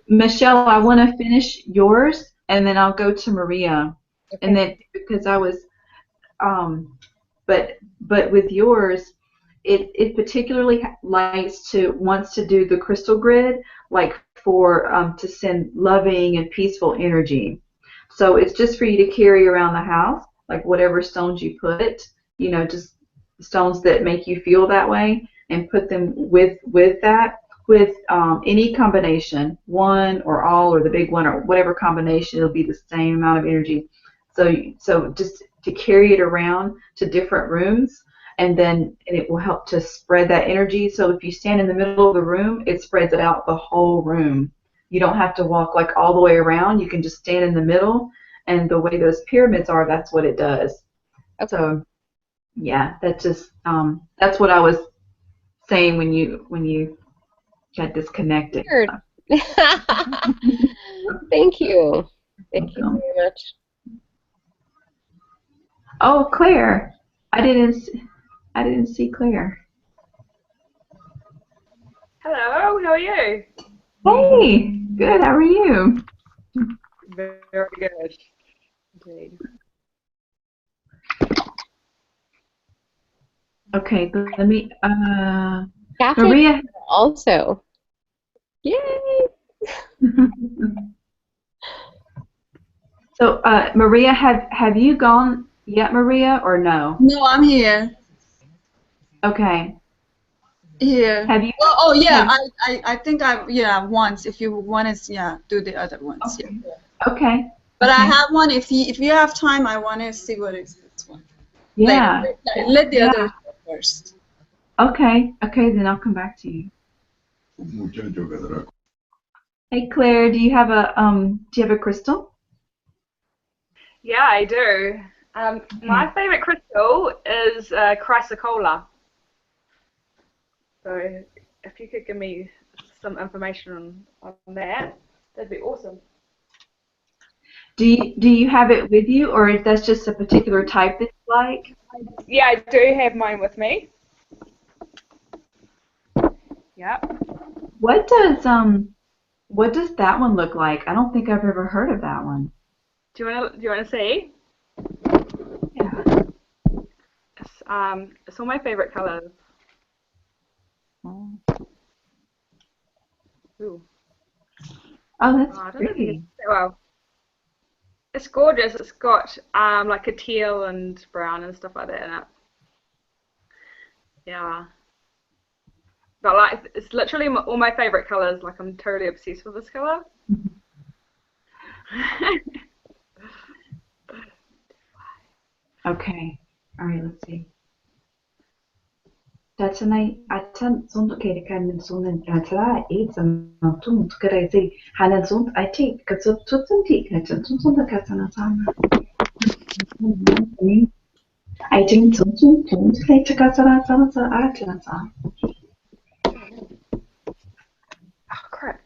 Michelle, I want to finish yours, and then I'll go to Maria. Okay. And then, because I was, but with yours, it particularly wants to do the crystal grid, like for to send loving and peaceful energy. So it's just for you to carry around the house. like whatever stones you put, just stones that make you feel that way, and put them with that, with any combination, one or all or the big one or whatever combination, it'll be the same amount of energy. So just to carry it around to different rooms, and it will help to spread that energy. So if you stand in the middle of the room, it spreads it out the whole room. You don't have to walk like all the way around. You can just stand in the middle, and the way those pyramids are, that's what it does. Okay. So yeah, that's what I was saying when you got disconnected. Weird. Thank you. Thank you very much. Oh, Claire, I didn't see Claire. Hello, how are you? Hey, good. How are you? Very good. Indeed. Okay, let me. Catherine Maria. also. Yay! So, Maria, have you gone yet, Maria, or no? No, I'm here. Okay. Here. Have you? Oh yeah, I think once. If you want to do the other ones. Okay. Yeah. Okay. But okay. I have one. If you have time, I want to see what is this one. Yeah. Later. Let the others go first. Okay. Okay, then I'll come back to you. Hey, Claire, do you have a crystal? Yeah, I do. My favorite crystal is chrysocolla. So if you could give me some information on that, that'd be awesome. Do you have it with you, or is that just a particular type that you like? Yeah, I do have mine with me. Yeah. What does that one look like? I don't think I've ever heard of that one. Do you wanna see? Yeah. It's all my favorite colors. Oh, Ooh. that's I don't know if you pretty. can see well. It's gorgeous. It's got like a teal and brown and stuff like that in it. Yeah. But like, it's literally all my favorite colors. Like, I'm totally obsessed with this color. Okay. All right. Let's see. Datanay atan sunt kere kanin sunen atla izam tunt kerezi hanan sunt ati katsut tutsunti katan sunt katana sama. I think sunt kete katana sama sa atla sama. Oh crap.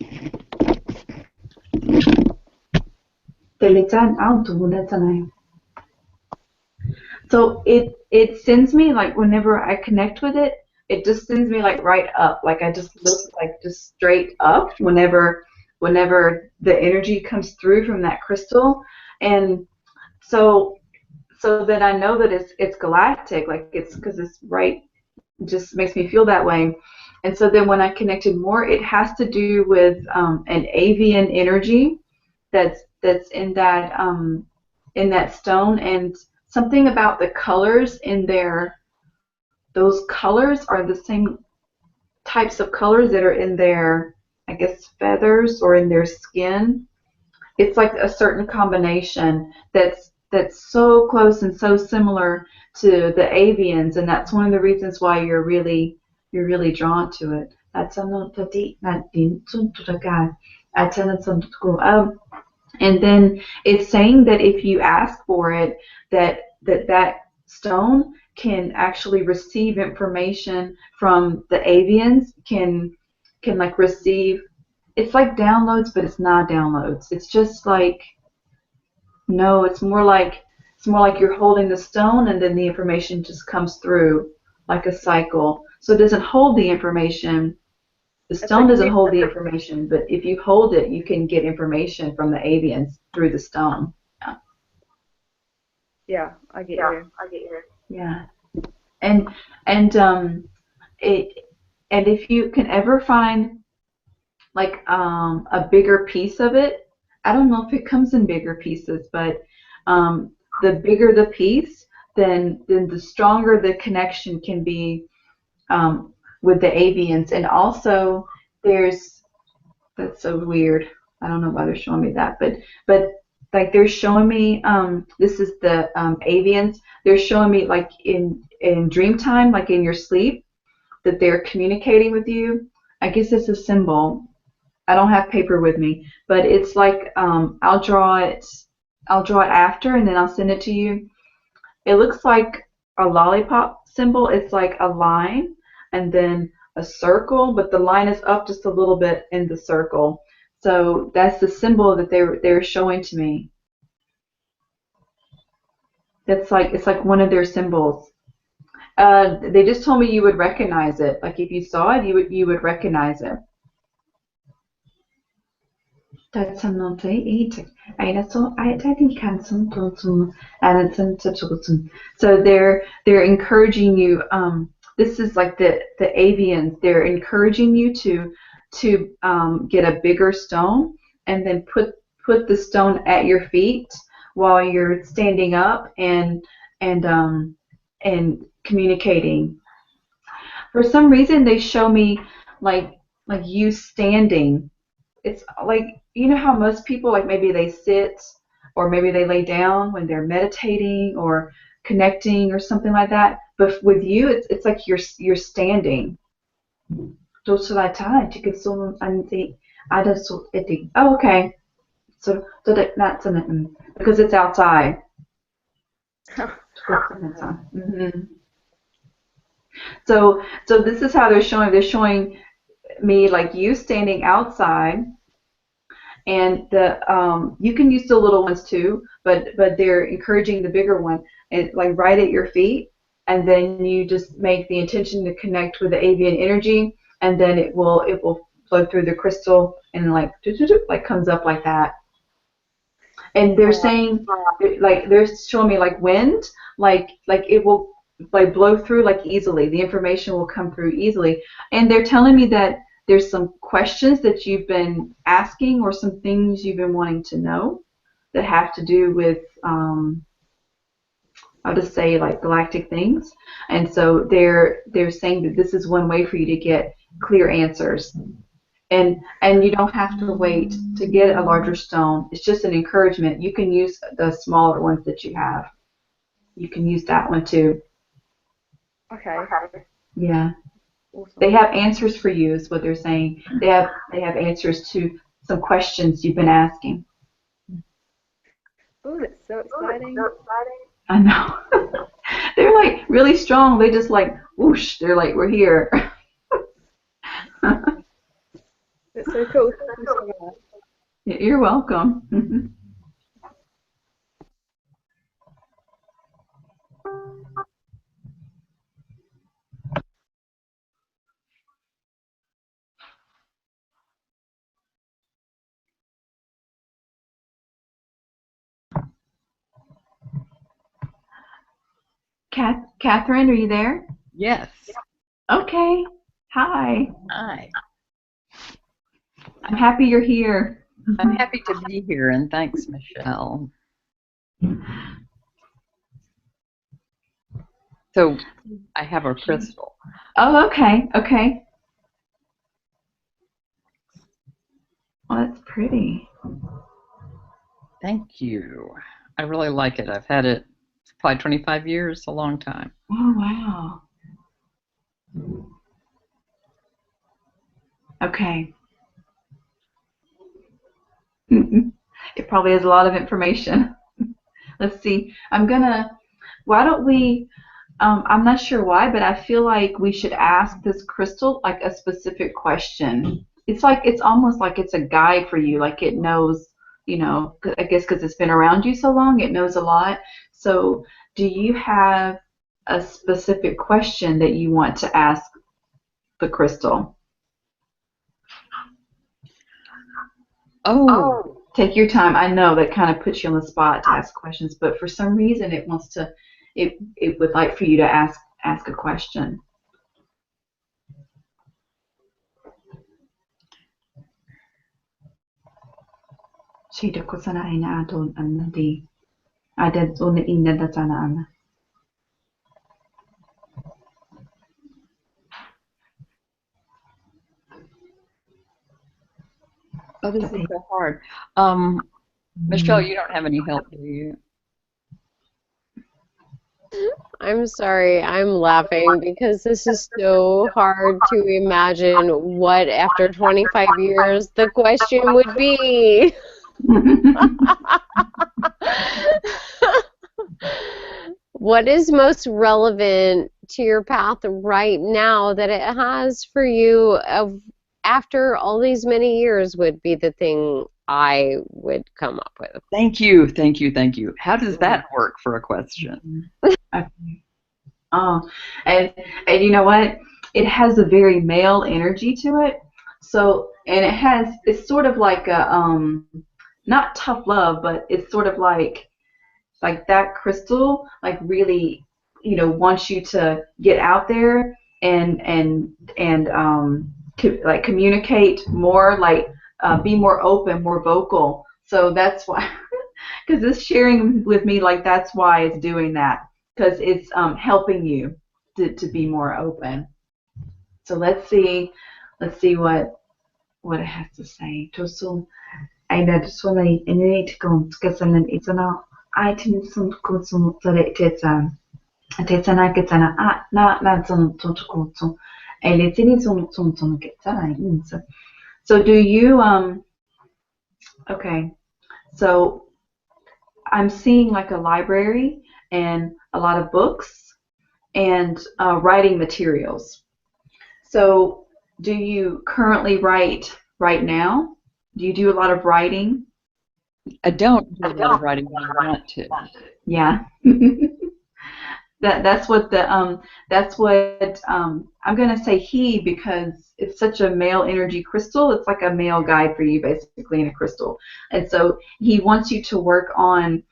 Delitan auto datanay. So it sends me like whenever I connect with it, it just sends me like right up. Like I just look like just straight up whenever the energy comes through from that crystal, and so that I know that it's galactic. Like it's because it's right, just makes me feel that way. And so then when I connected more, it has to do with an avian energy that's in that stone, and something about the colors in there. Those colors are the same types of colors that are in their, I guess, feathers or in their skin. It's like a certain combination that's so close and so similar to the avians, and that's one of the reasons why you're really drawn to it. And then it's saying that if you ask for it, that stone can actually receive information from the avians, can like receive. It's like downloads, but it's not downloads. It's just like, no, it's more like you're holding the stone, and then the information just comes through like a cycle. So it doesn't hold the information. The It's stone like doesn't hold the information, but if you hold it, you can get information from the avians through the stone. Yeah, I get you. Yeah. And it and if you can ever find like a bigger piece of it, I don't know if it comes in bigger pieces, but the bigger the piece, then the stronger the connection can be with the avians. And also, there's that's so weird. I don't know why they're showing me that, but like they're showing me this is the avians. They're showing me like in dream time, like in your sleep, that they're communicating with you. I guess it's a symbol. I don't have paper with me, but it's like I'll draw it. I'll draw it after, and then I'll send it to you. It looks like a lollipop symbol. It's like a line and then a circle, but the line is up just a little bit in the circle. So that's the symbol that they're showing to me. That's like it's like one of their symbols. They just told me you would recognize it. Like if you saw it, you would recognize it. Das som någonting i so they're encouraging you. This is like the avians. They're encouraging you to get a bigger stone and then put the stone at your feet while you're standing up and communicating. For some reason, they show me like you standing. It's like you know how most people like maybe they sit or maybe they lay down when they're meditating or connecting or something like that. But with you, it's like you're standing. Oh, okay. So that's because it's outside. Mm-hmm. So this is how they're showing. They're showing me like you standing outside, and you can use the little ones too, but they're encouraging the bigger one, and like right at your feet, and then you just make the intention to connect with the avian energy, and then it will flow through the crystal and like comes up like that. And they're saying like they're showing me like wind, like it will like blow through like easily. The information will come through easily, and they're telling me that there's some questions that you've been asking or some things you've been wanting to know that have to do with I'll just say like galactic things. And so they're saying that this is one way for you to get clear answers. And you don't have to wait to get a larger stone. It's just an encouragement. You can use the smaller ones that you have. You can use that one too. Okay. Yeah. Awesome. They have answers for you is what they're saying. They have answers to some questions you've been asking. Oh, that's so exciting. I know. They're like really strong. They just like whoosh. They're like we're here. That's so cool. Thank you so much. You're welcome. Catherine, are you there? Yes. Okay. Hi. Hi. I'm happy you're here. I'm happy to be here, and thanks, Michelle. So I have a crystal. Oh, okay. Okay. Well, that's pretty. Thank you. I really like it. I've had it for probably 25 years, a long time. Oh, wow. Okay. It probably has a lot of information. Let's see. Why don't we, I'm not sure why, but I feel like we should ask this crystal like a specific question. It's almost like it's a guide for you, like it knows, I guess because it's been around you so long, it knows a lot. So do you have a specific question that you want to ask the crystal? Oh. Take your time. I know that kind of puts you on the spot to ask questions, but for some reason it would like for you to ask a question. Ada zona inne da sana ana. Oh, this is so hard. Michelle, you don't have any help, do you? I'm sorry, I'm laughing because this is so hard to imagine what after 25 years the question would be. What is most relevant to your path right now that it has for you of after all these many years would be the thing I would come up with. Thank you, thank you, thank you. How does that work for a question? Okay. Oh, and you know what? It has a very male energy to it. So, and it's sort of like a not tough love, but it's sort of like that crystal like really, wants you to get out there and like communicate more, like be more open, more vocal. So that's why, because it's sharing with me, like that's why it's doing that, because it's helping you to be more open. So let's see what it has to say. Tosul aina solai init kon skasanan itana item sun konsum tare tetsan tetsana ketsana na sun tuntukutsu eletini sun ketsana insa. So do you okay, so I'm seeing like a library and a lot of books and writing materials. So do you currently write right now? Do you do a lot of writing? I don't do a lot of writing, but I want to. Yeah. That's what I'm gonna say he, because it's such a male energy crystal. It's like a male guide for you basically in a crystal, and so he wants you to work on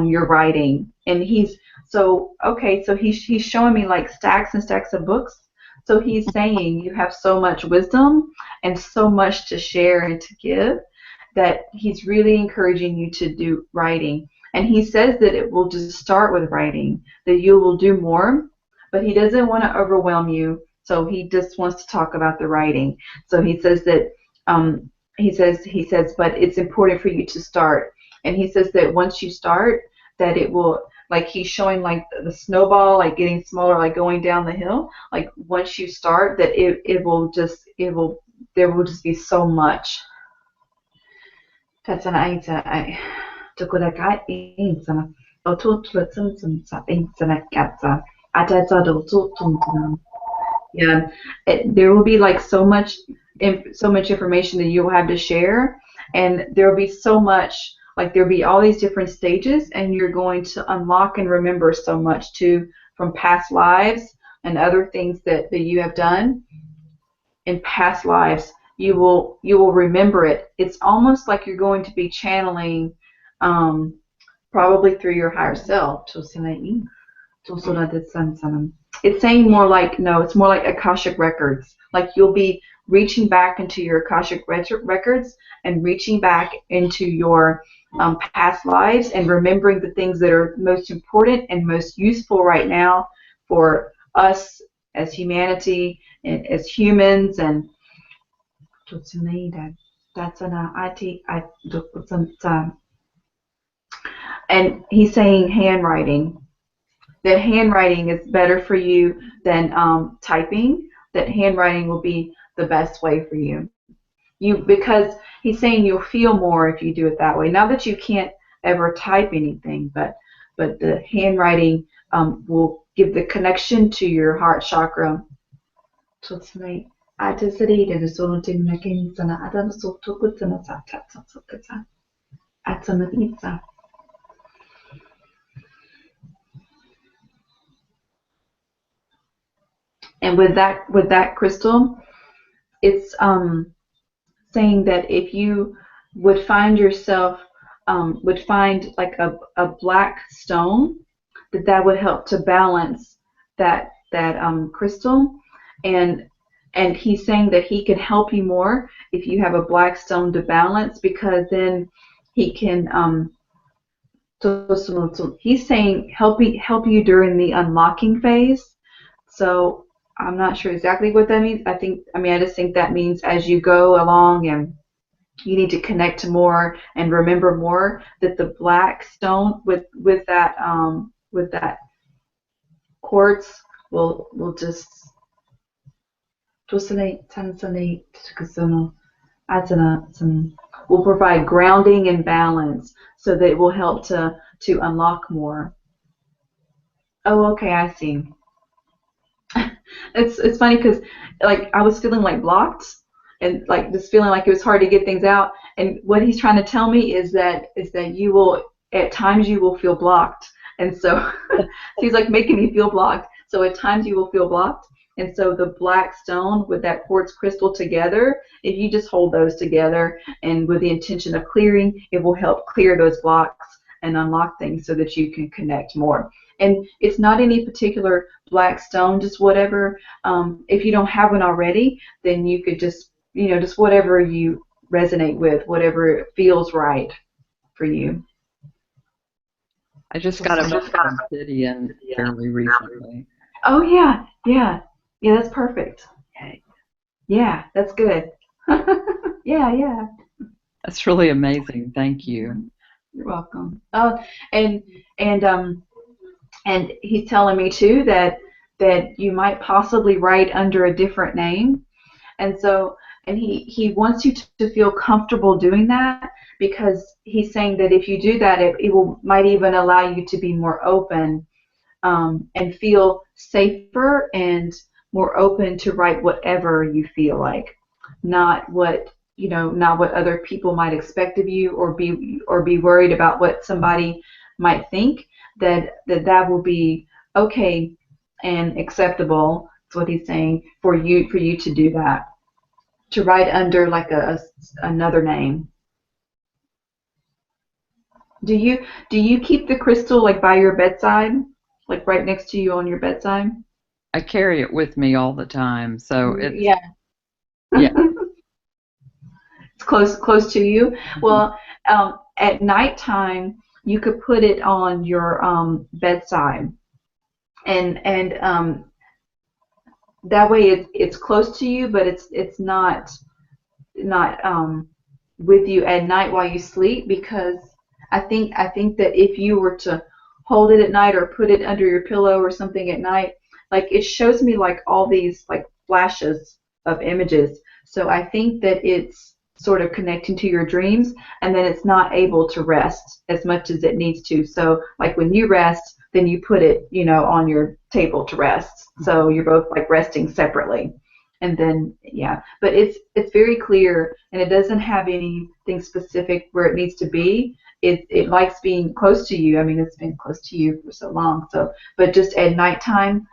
your writing. And he's showing me like stacks and stacks of books. So he's saying you have so much wisdom and so much to share and to give that he's really encouraging you to do writing. And he says that it will just start with writing, that you will do more, but he doesn't want to overwhelm you. So he just wants to talk about the writing. So he says that but it's important for you to start. And he says that once you start, that it will, like he's showing like the snowball, like getting smaller, like going down the hill. Like once you start, that there will just be so much. That's an idea. To go like I in some or to some internet capsa. I tell to yeah, there will be like so much information that you'll have to share, and there will be so much, like there'll be all these different stages, and you're going to unlock and remember so much too from past lives and other things that you have done in past lives. You will remember it. It's almost like you're going to be channeling, probably through your higher self. It's saying more like, no, it's more like Akashic records. Like you'll be reaching back into your Akashic records and reaching back into your past lives and remembering the things that are most important and most useful right now for us as humanity and as humans. And and he's saying handwriting. That handwriting is better for you than typing. That handwriting will be the best way for you. Because he's saying you'll feel more if you do it that way. Not that you can't ever type anything, but the handwriting will give the connection to your heart chakra. So tonight, I just read it. So and with that crystal, it's saying that if you would find yourself would find like a black stone, that would help to balance that crystal. And he's saying that he can help you more if you have a black stone to balance, because then he can So he's saying help you during the unlocking phase. So I'm not sure exactly what that means. I just think that means as you go along and you need to connect more and remember more, that the black stone with that quartz will just will provide grounding and balance so that it will help to unlock more. Oh, okay, I see. It's funny because like I was feeling like blocked and like just feeling like it was hard to get things out. And what he's trying to tell me is that you will at times you will feel blocked, and so he's like making me feel blocked. So at times you will feel blocked, and so the black stone with that quartz crystal together, if you just hold those together and with the intention of clearing, it will help clear those blocks and unlock things so that you can connect more. And it's not any particular black stone, just whatever. If you don't have one already, then you could just, just whatever you resonate with, whatever feels right for you. I just got a obsidian fairly recently. Oh yeah, yeah, yeah. That's perfect. Yeah, that's good. Yeah, yeah. That's really amazing. Thank you. You're welcome. Oh, and and um and he's telling me too that you might possibly write under a different name. And so, and he wants you to feel comfortable doing that because he's saying that if you do that, it might even allow you to be more open and feel safer and more open to write whatever you feel like, not what not what other people might expect of you, or be worried about what somebody might think. That will be okay and acceptable. That's what he's saying for you to do that, to write under like another name. Do you keep the crystal like by your bedside, like right next to you on your bedside? I carry it with me all the time, so it's Yeah. It's close to you. Well, at nighttime you could put it on your bedside, and that way it's close to you, but it's not with you at night while you sleep, because I think that if you were to hold it at night or put it under your pillow or something at night, like it shows me like all these like flashes of images. So I think that it's sort of connecting to your dreams, and then it's not able to rest as much as it needs to. So like when you rest, then you put it, on your table to rest. So you're both like resting separately. And then yeah, but it's very clear, and it doesn't have anything specific where it needs to be. It likes being close to you. I mean, it's been close to you for so long. So, but just at nighttime,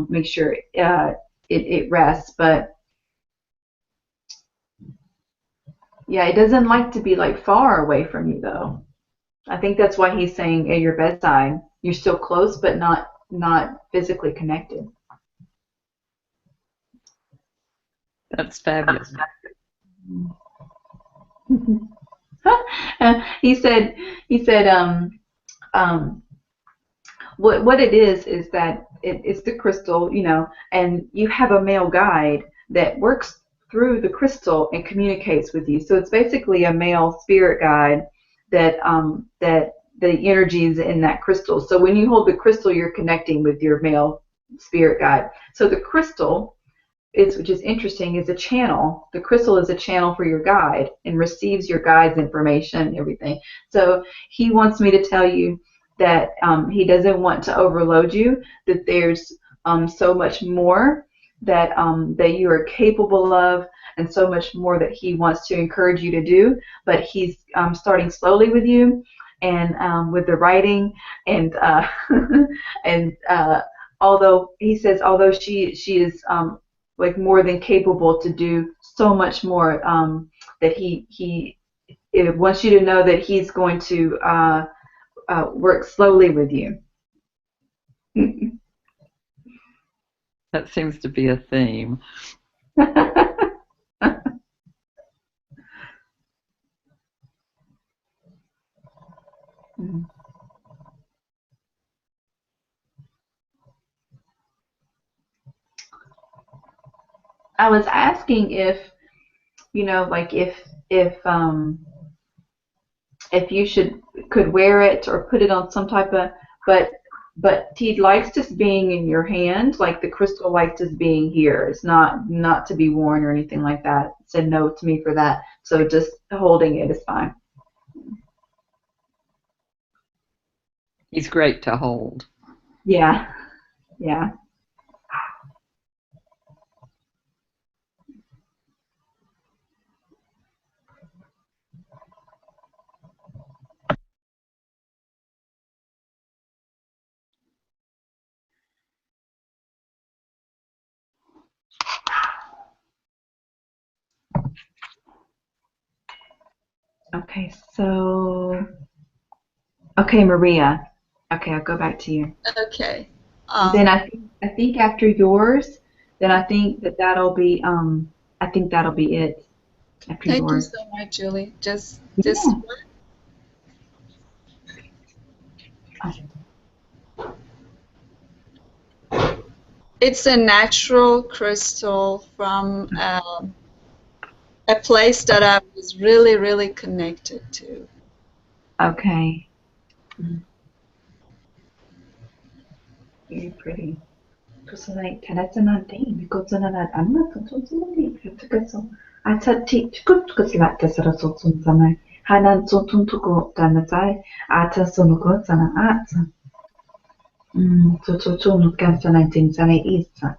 make sure it rests. But yeah, it doesn't like to be like far away from you though. I think that's why he's saying at your bedside. You're still close, but not physically connected. that's fabulous. He said what it is that it's the crystal, and you have a male guide that works through the crystal and communicates with you. So it's basically a male spirit guide that the energy is in that crystal. So when you hold the crystal, you're connecting with your male spirit guide. So the crystal which is interesting, is a channel. The crystal is a channel for your guide and receives your guide's information and everything. So he wants me to tell you that he doesn't want to overload you, that there's so much more that you are capable of, and so much more that he wants to encourage you to do. But he's starting slowly with you, and with the writing, and and although he says, although she is like more than capable to do so much more, that he wants you to know that he's going to work slowly with you. That seems to be a theme. I was asking if, like if you could wear it or put it on some type of, but he likes just being in your hand, like the crystal likes just being here. It's not to be worn or anything like that. Said no to me for that. So just holding it is fine. He's great to hold. Yeah. Yeah. Okay, so Maria. Okay, I'll go back to you. Okay. Then I think after yours, then I think that'll be it after Thank you yours. so much, Julie. Just Yeah. it's a natural crystal from a place that I was really, really connected to. Okay. Very pretty. 그래서 잘했잖아데 미고전화는 안 맞던 존재들이 그래서 아차티 축구축구스 라테스라 소존잖아 하난 존존투고 단나자이 아차소누고잖아 아차 조조조누 깜잖아 진짜네 있어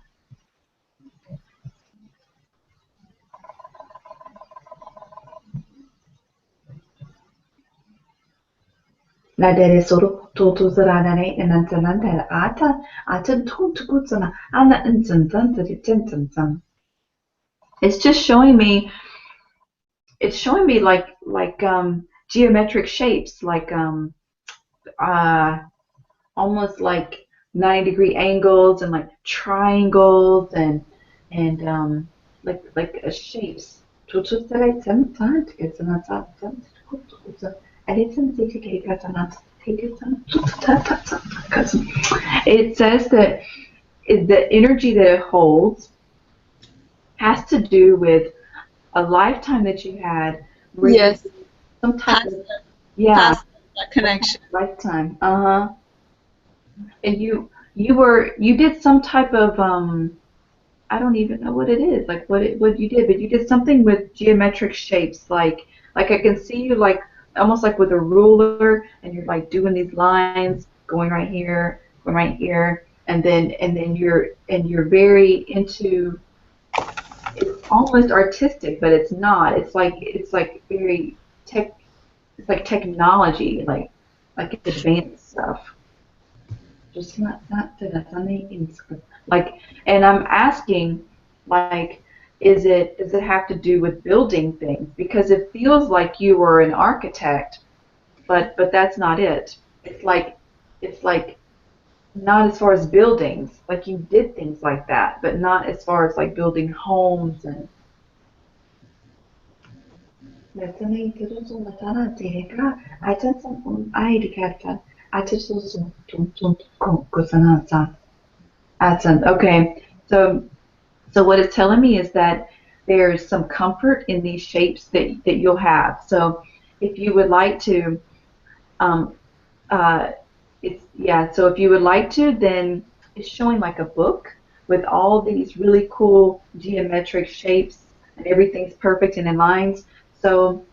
나데레소로 도도즈라나네 난짠난데 아차 통투고잖아 아나 은짠짠들이 짠짠짠 It's just showing me. It's showing me like geometric shapes, like almost like 90-degree angles and like triangles and like shapes. It says that the energy that it holds has to do with a lifetime that you had where Yes. you some type Past, of past that connection. lifetime. And you did some type of I don't even know what it is, like what you did, but you did something with geometric shapes, like I can see you like almost like with a ruler, and you're like doing these lines, going right here, and you're very into. It's almost artistic, but it's not. It's like very tech. It's like technology, like advanced stuff. Just not like. And I'm asking, like, does it have to do with building things? Because it feels like you were an architect, but that's not it. It's like not as far as buildings. Like you did things like that, but not as far as like building homes and. Mesela televizyon sana direka ajan some I dikata ajan okay. So what it's telling me is that there's some comfort in these shapes that you'll have. So if you would like to um, so if you would like to, then it's showing like a book with all these really cool geometric shapes and everything's perfect and in lines. So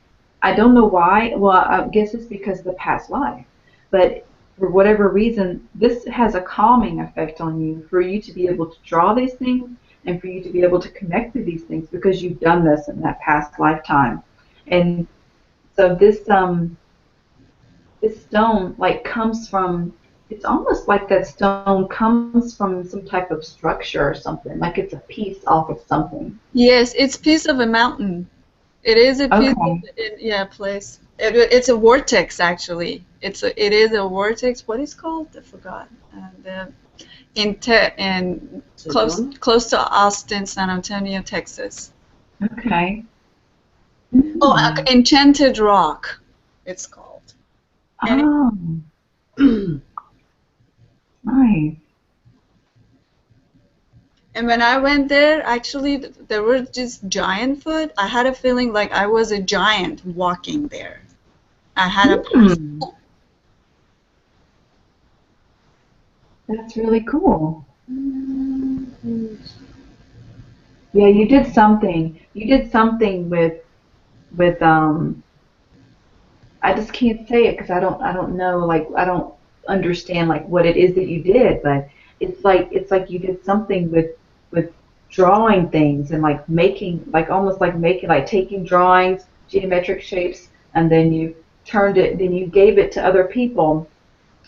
I don't know why. Well, I guess it's because of the past life. But for whatever reason, this has a calming effect on you for you to be able to draw these things and for you to be able to connect to these things because you've done this in that past lifetime. And so this stone like comes from, it's almost like that stone comes from some type of structure or something, like it's a piece off of something. Yes, it's piece of a mountain. It is a piece of place. It's a vortex actually. It is a vortex. What is called? I forgot. In close to Austin, San Antonio, Texas. Okay. Oh, Enchanted Rock, it's called. Oh. Nice. And when I went there, actually, there were just giant foot. I had a feeling like I was a giant walking there. I had a Hmm. That's really cool. Yeah, you did something. You did something with. I just can't say it because I don't know, like I don't understand like what it is that you did, but it's like you did something with drawing things and like making like almost like making like taking drawings, geometric shapes, and then you turned it, then you gave it to other people,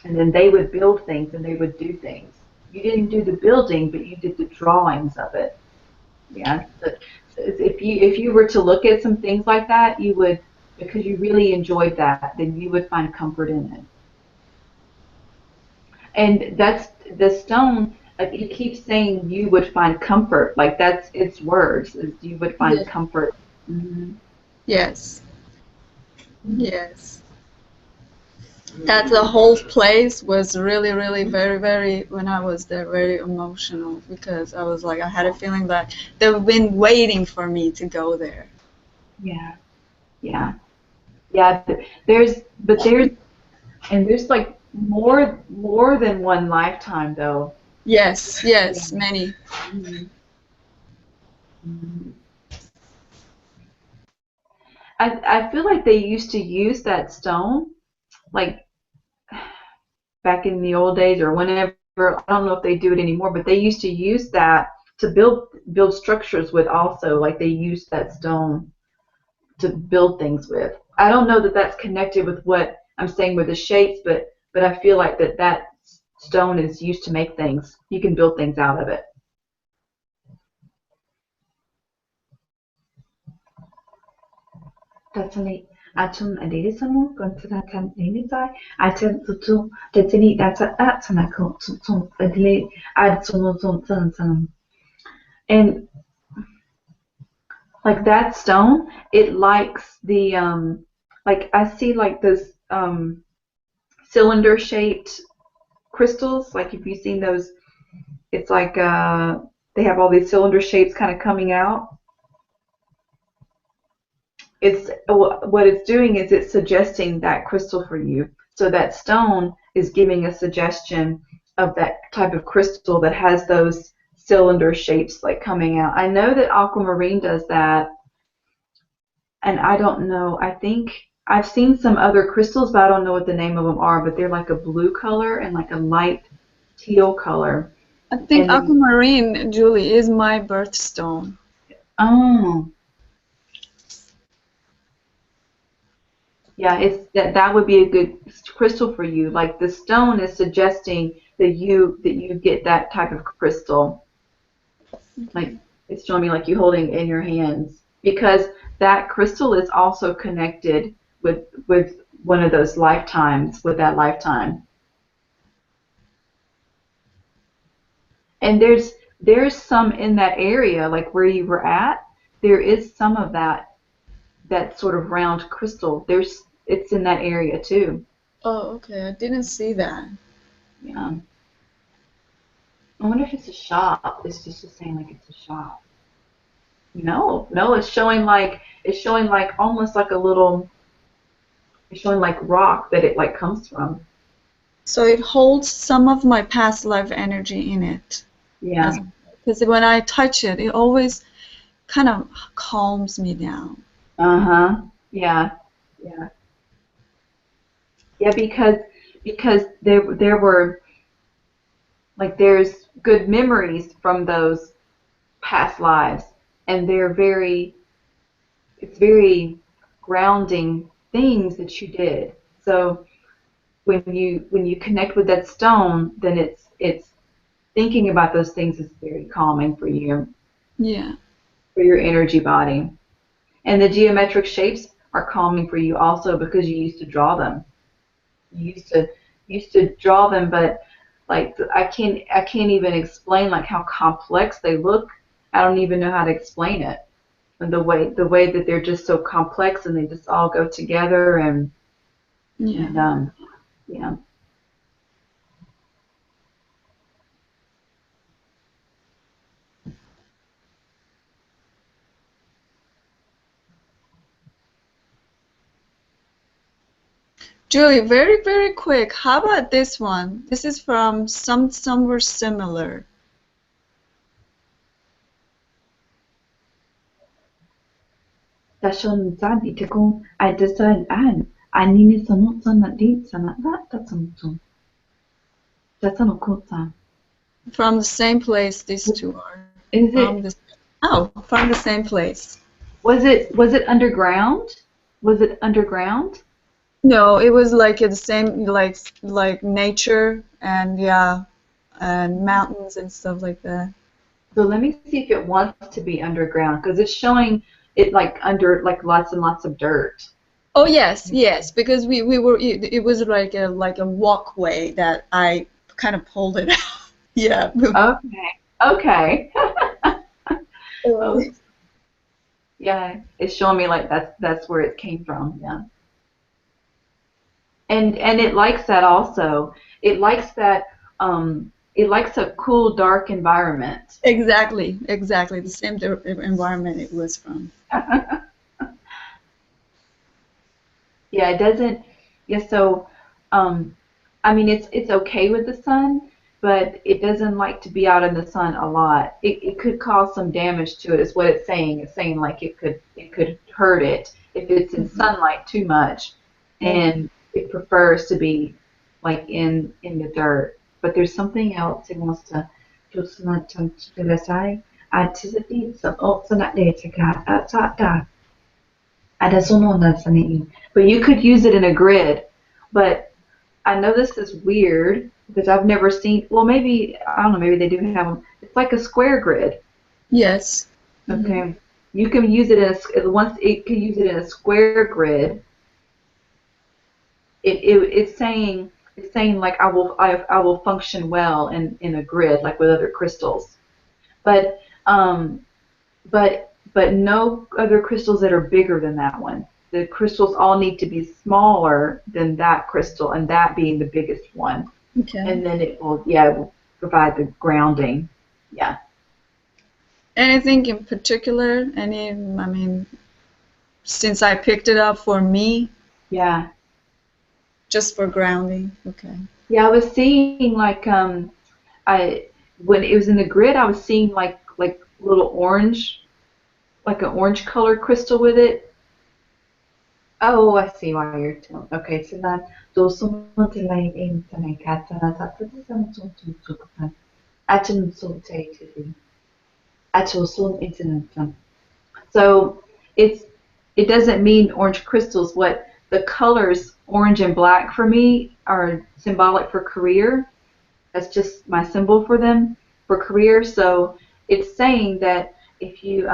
and then they would build things and they would do things. You didn't do the building, but you did the drawings of it. Yeah. So if you were to look at some things like that, you would, because you really enjoyed that, then you would find comfort in it. And that's the stone. Like it keeps saying you would find comfort. Like that's its words. Is you would find Yeah. comfort. Hmm. Yes. Yes. That the whole place was really, really very, very, when I was there, very emotional because I was like, I had a feeling that they've been waiting for me to go there. Yeah. Yeah. Yeah. There's like more than one lifetime though. Yes, Yeah. yes, many. Mhm. I feel like they used to use that stone like back in the old days or whenever. I don't know if they do it anymore, but they used to use that to build structures with also. Like they used that stone to build things with. I don't know that that's connected with what I'm saying with the shapes, but I feel like that stone is used to make things. You can build things out of it. Definitely. Atun adedisamu kontinatan initai aten tutu tetini data atanako tutum adli adsunutun. And like that stone, it likes the like I see like those cylinder shaped crystals. Like if you've seen those, it's like they have all these cylinder shapes kind of coming out. It's what it's doing is it's suggesting that crystal for you. So that stone is giving a suggestion of that type of crystal that has those cylinder shapes like coming out. I know that aquamarine does that, and I don't know. I think I've seen some other crystals, but I don't know what the name of them are. But they're like a blue color and like a light teal color. I think And then, aquamarine, Julie, is my birthstone. oh, yeah, it's that would be a good crystal for you. Like the stone is suggesting that you get that type of crystal. Like it's showing me like you holding it in your hands because that crystal is also connected with one of those lifetimes with that lifetime. And there's some in that area, like where you were at. There is some of that sort of round crystal. It's in that area too. Oh, okay. I didn't see that. Yeah. I wonder if it's a shop. It's just saying like it's a shop. No, no, it's showing like almost like a little. It's showing like rock that it like comes from. So it holds some of my past life energy in it. Yeah. Because when I touch it, it always kind of calms me down. Uh-huh. Yeah. Yeah. Yeah, because there were like there's good memories from those past lives, and it's very grounding things that you did. So when you connect with that stone, then it's thinking about those things is very calming Yeah. for your energy body. And the geometric shapes are calming for you also because you used to draw them. You used to draw them, but like I can't even explain like how complex they look. I don't even know how to explain it. And the way that they're just so complex and they just all go together Yeah. and yeah. Julie, very, very quick. How about this one? This is from somewhere similar. Tashon Zadi Tekon, I design an. Anime sono sana di sana that something. That's an okota. From the same place, these two are. Is From it? the, oh, from the same place. Was it underground? Was it underground? No, it was like the same, like nature and yeah, and mountains and stuff like that. So let me see if it wants to be underground because it's showing it like under like lots and lots of dirt. Oh yes, yes, because we were it was like a walkway that I kind of pulled it out. Yeah. Okay. Okay. Oh. Oh, yeah, it's showing me like that's where it came from. Yeah. And it likes that also. It likes that it likes a cool, dark environment. Exactly, exactly. The same environment it was from. Yeah, it doesn't. Yeah, so I mean, it's okay with the sun, but it doesn't like to be out in the sun a lot. It could cause some damage to it, is what it's saying. It's saying like it could hurt it if it's in sunlight too much, Okay. and it prefers to be like in the dirt. But there's something else it wants to. Just not to say. Anticipate some not there to get outside. But you could use it in a grid. But I know this is weird because I've never seen. Well, maybe I don't know. Maybe they do have them. It's like a square grid. Yes. Okay, you can use it in once it can use it in a square grid. It's saying like I will function well in a grid like with other crystals. But but no other crystals that are bigger than that one. The crystals all need to be smaller than that crystal, and that being the biggest one. Okay. And then it will provide the grounding. Yeah. Anything in particular? Any? I mean, since I picked it up for me, Yeah. just for grounding. Okay. Yeah, I was seeing like I when it was in the grid, I was seeing like little orange, like an orange color crystal with it. Oh, I see why you're telling. Okay, so then those someone like in the kata that to atom so atom internet. So it's it doesn't mean orange crystals. What the colors orange and black for me are symbolic for career. That's just my symbol for them for career. So it's saying that if you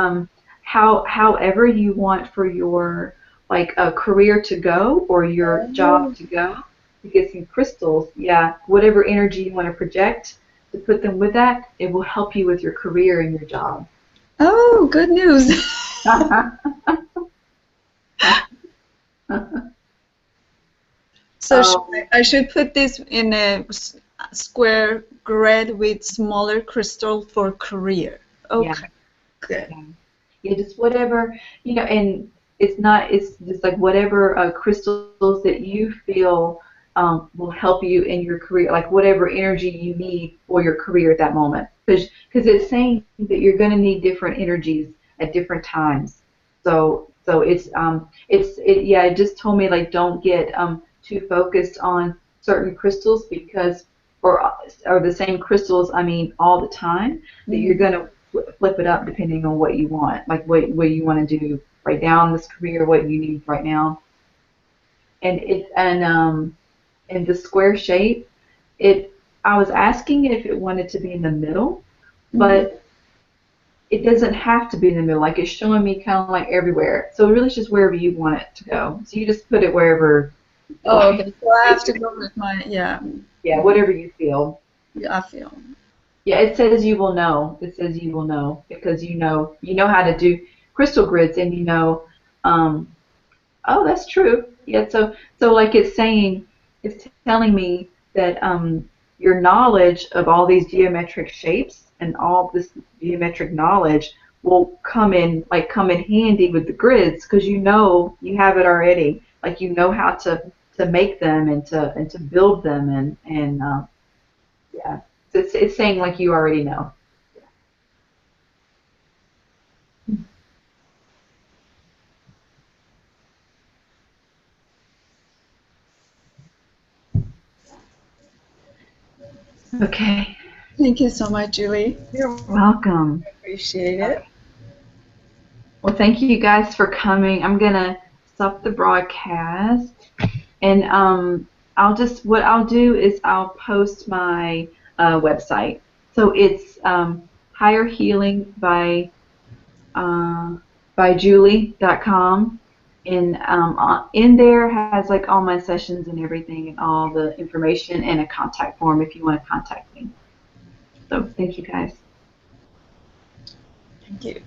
however you want for your like a career to go or your job Oh, to go, you get some crystals. Yeah, whatever energy you want to project to put them with that, it will help you with your career and your job. oh, good news. So Oh, I should put this in a square grid with smaller crystal for career. yeah. Okay, good. Yeah. Yeah, just whatever, and it's just like whatever crystals that you feel will help you in your career, like whatever energy you need for your career at that moment. Because it's saying that you're going to need different energies at different times. So yeah, it just told me like don't get too focused on certain crystals because or the same crystals, I mean, all the time that you're Mhm. going to flip it up depending on what you want, like what you want to do right now in this career, what you need right now, and the square shape. It I was asking if it wanted to be in the middle, Mhm. but it doesn't have to be in the middle. Like it's showing me kind of like everywhere. So really, it's just wherever you want it to go. So you just put it wherever, Oh, like okay. So I have to go with my, yeah, yeah, whatever you feel. yeah, I feel. Yeah, it says you will know. It says you will know because you know how to do crystal grids and you know um, oh, that's true. Yeah, so like it's telling me that your knowledge of all these geometric shapes and all this geometric knowledge will come in handy with the grids because you know you have it already. Like you know how to make them and to build them and yeah. So it's saying like you already know. Okay. Thank you so much, Julie. You're welcome. Appreciate it. Well, thank you guys for coming. I'm gonna stop the broadcast, and what I'll do is I'll post my website. So it's Higher Healing by Julie.com, and in there has like all my sessions and everything, and all the information, and a contact form if you want to contact me. So thank you guys. Thank you.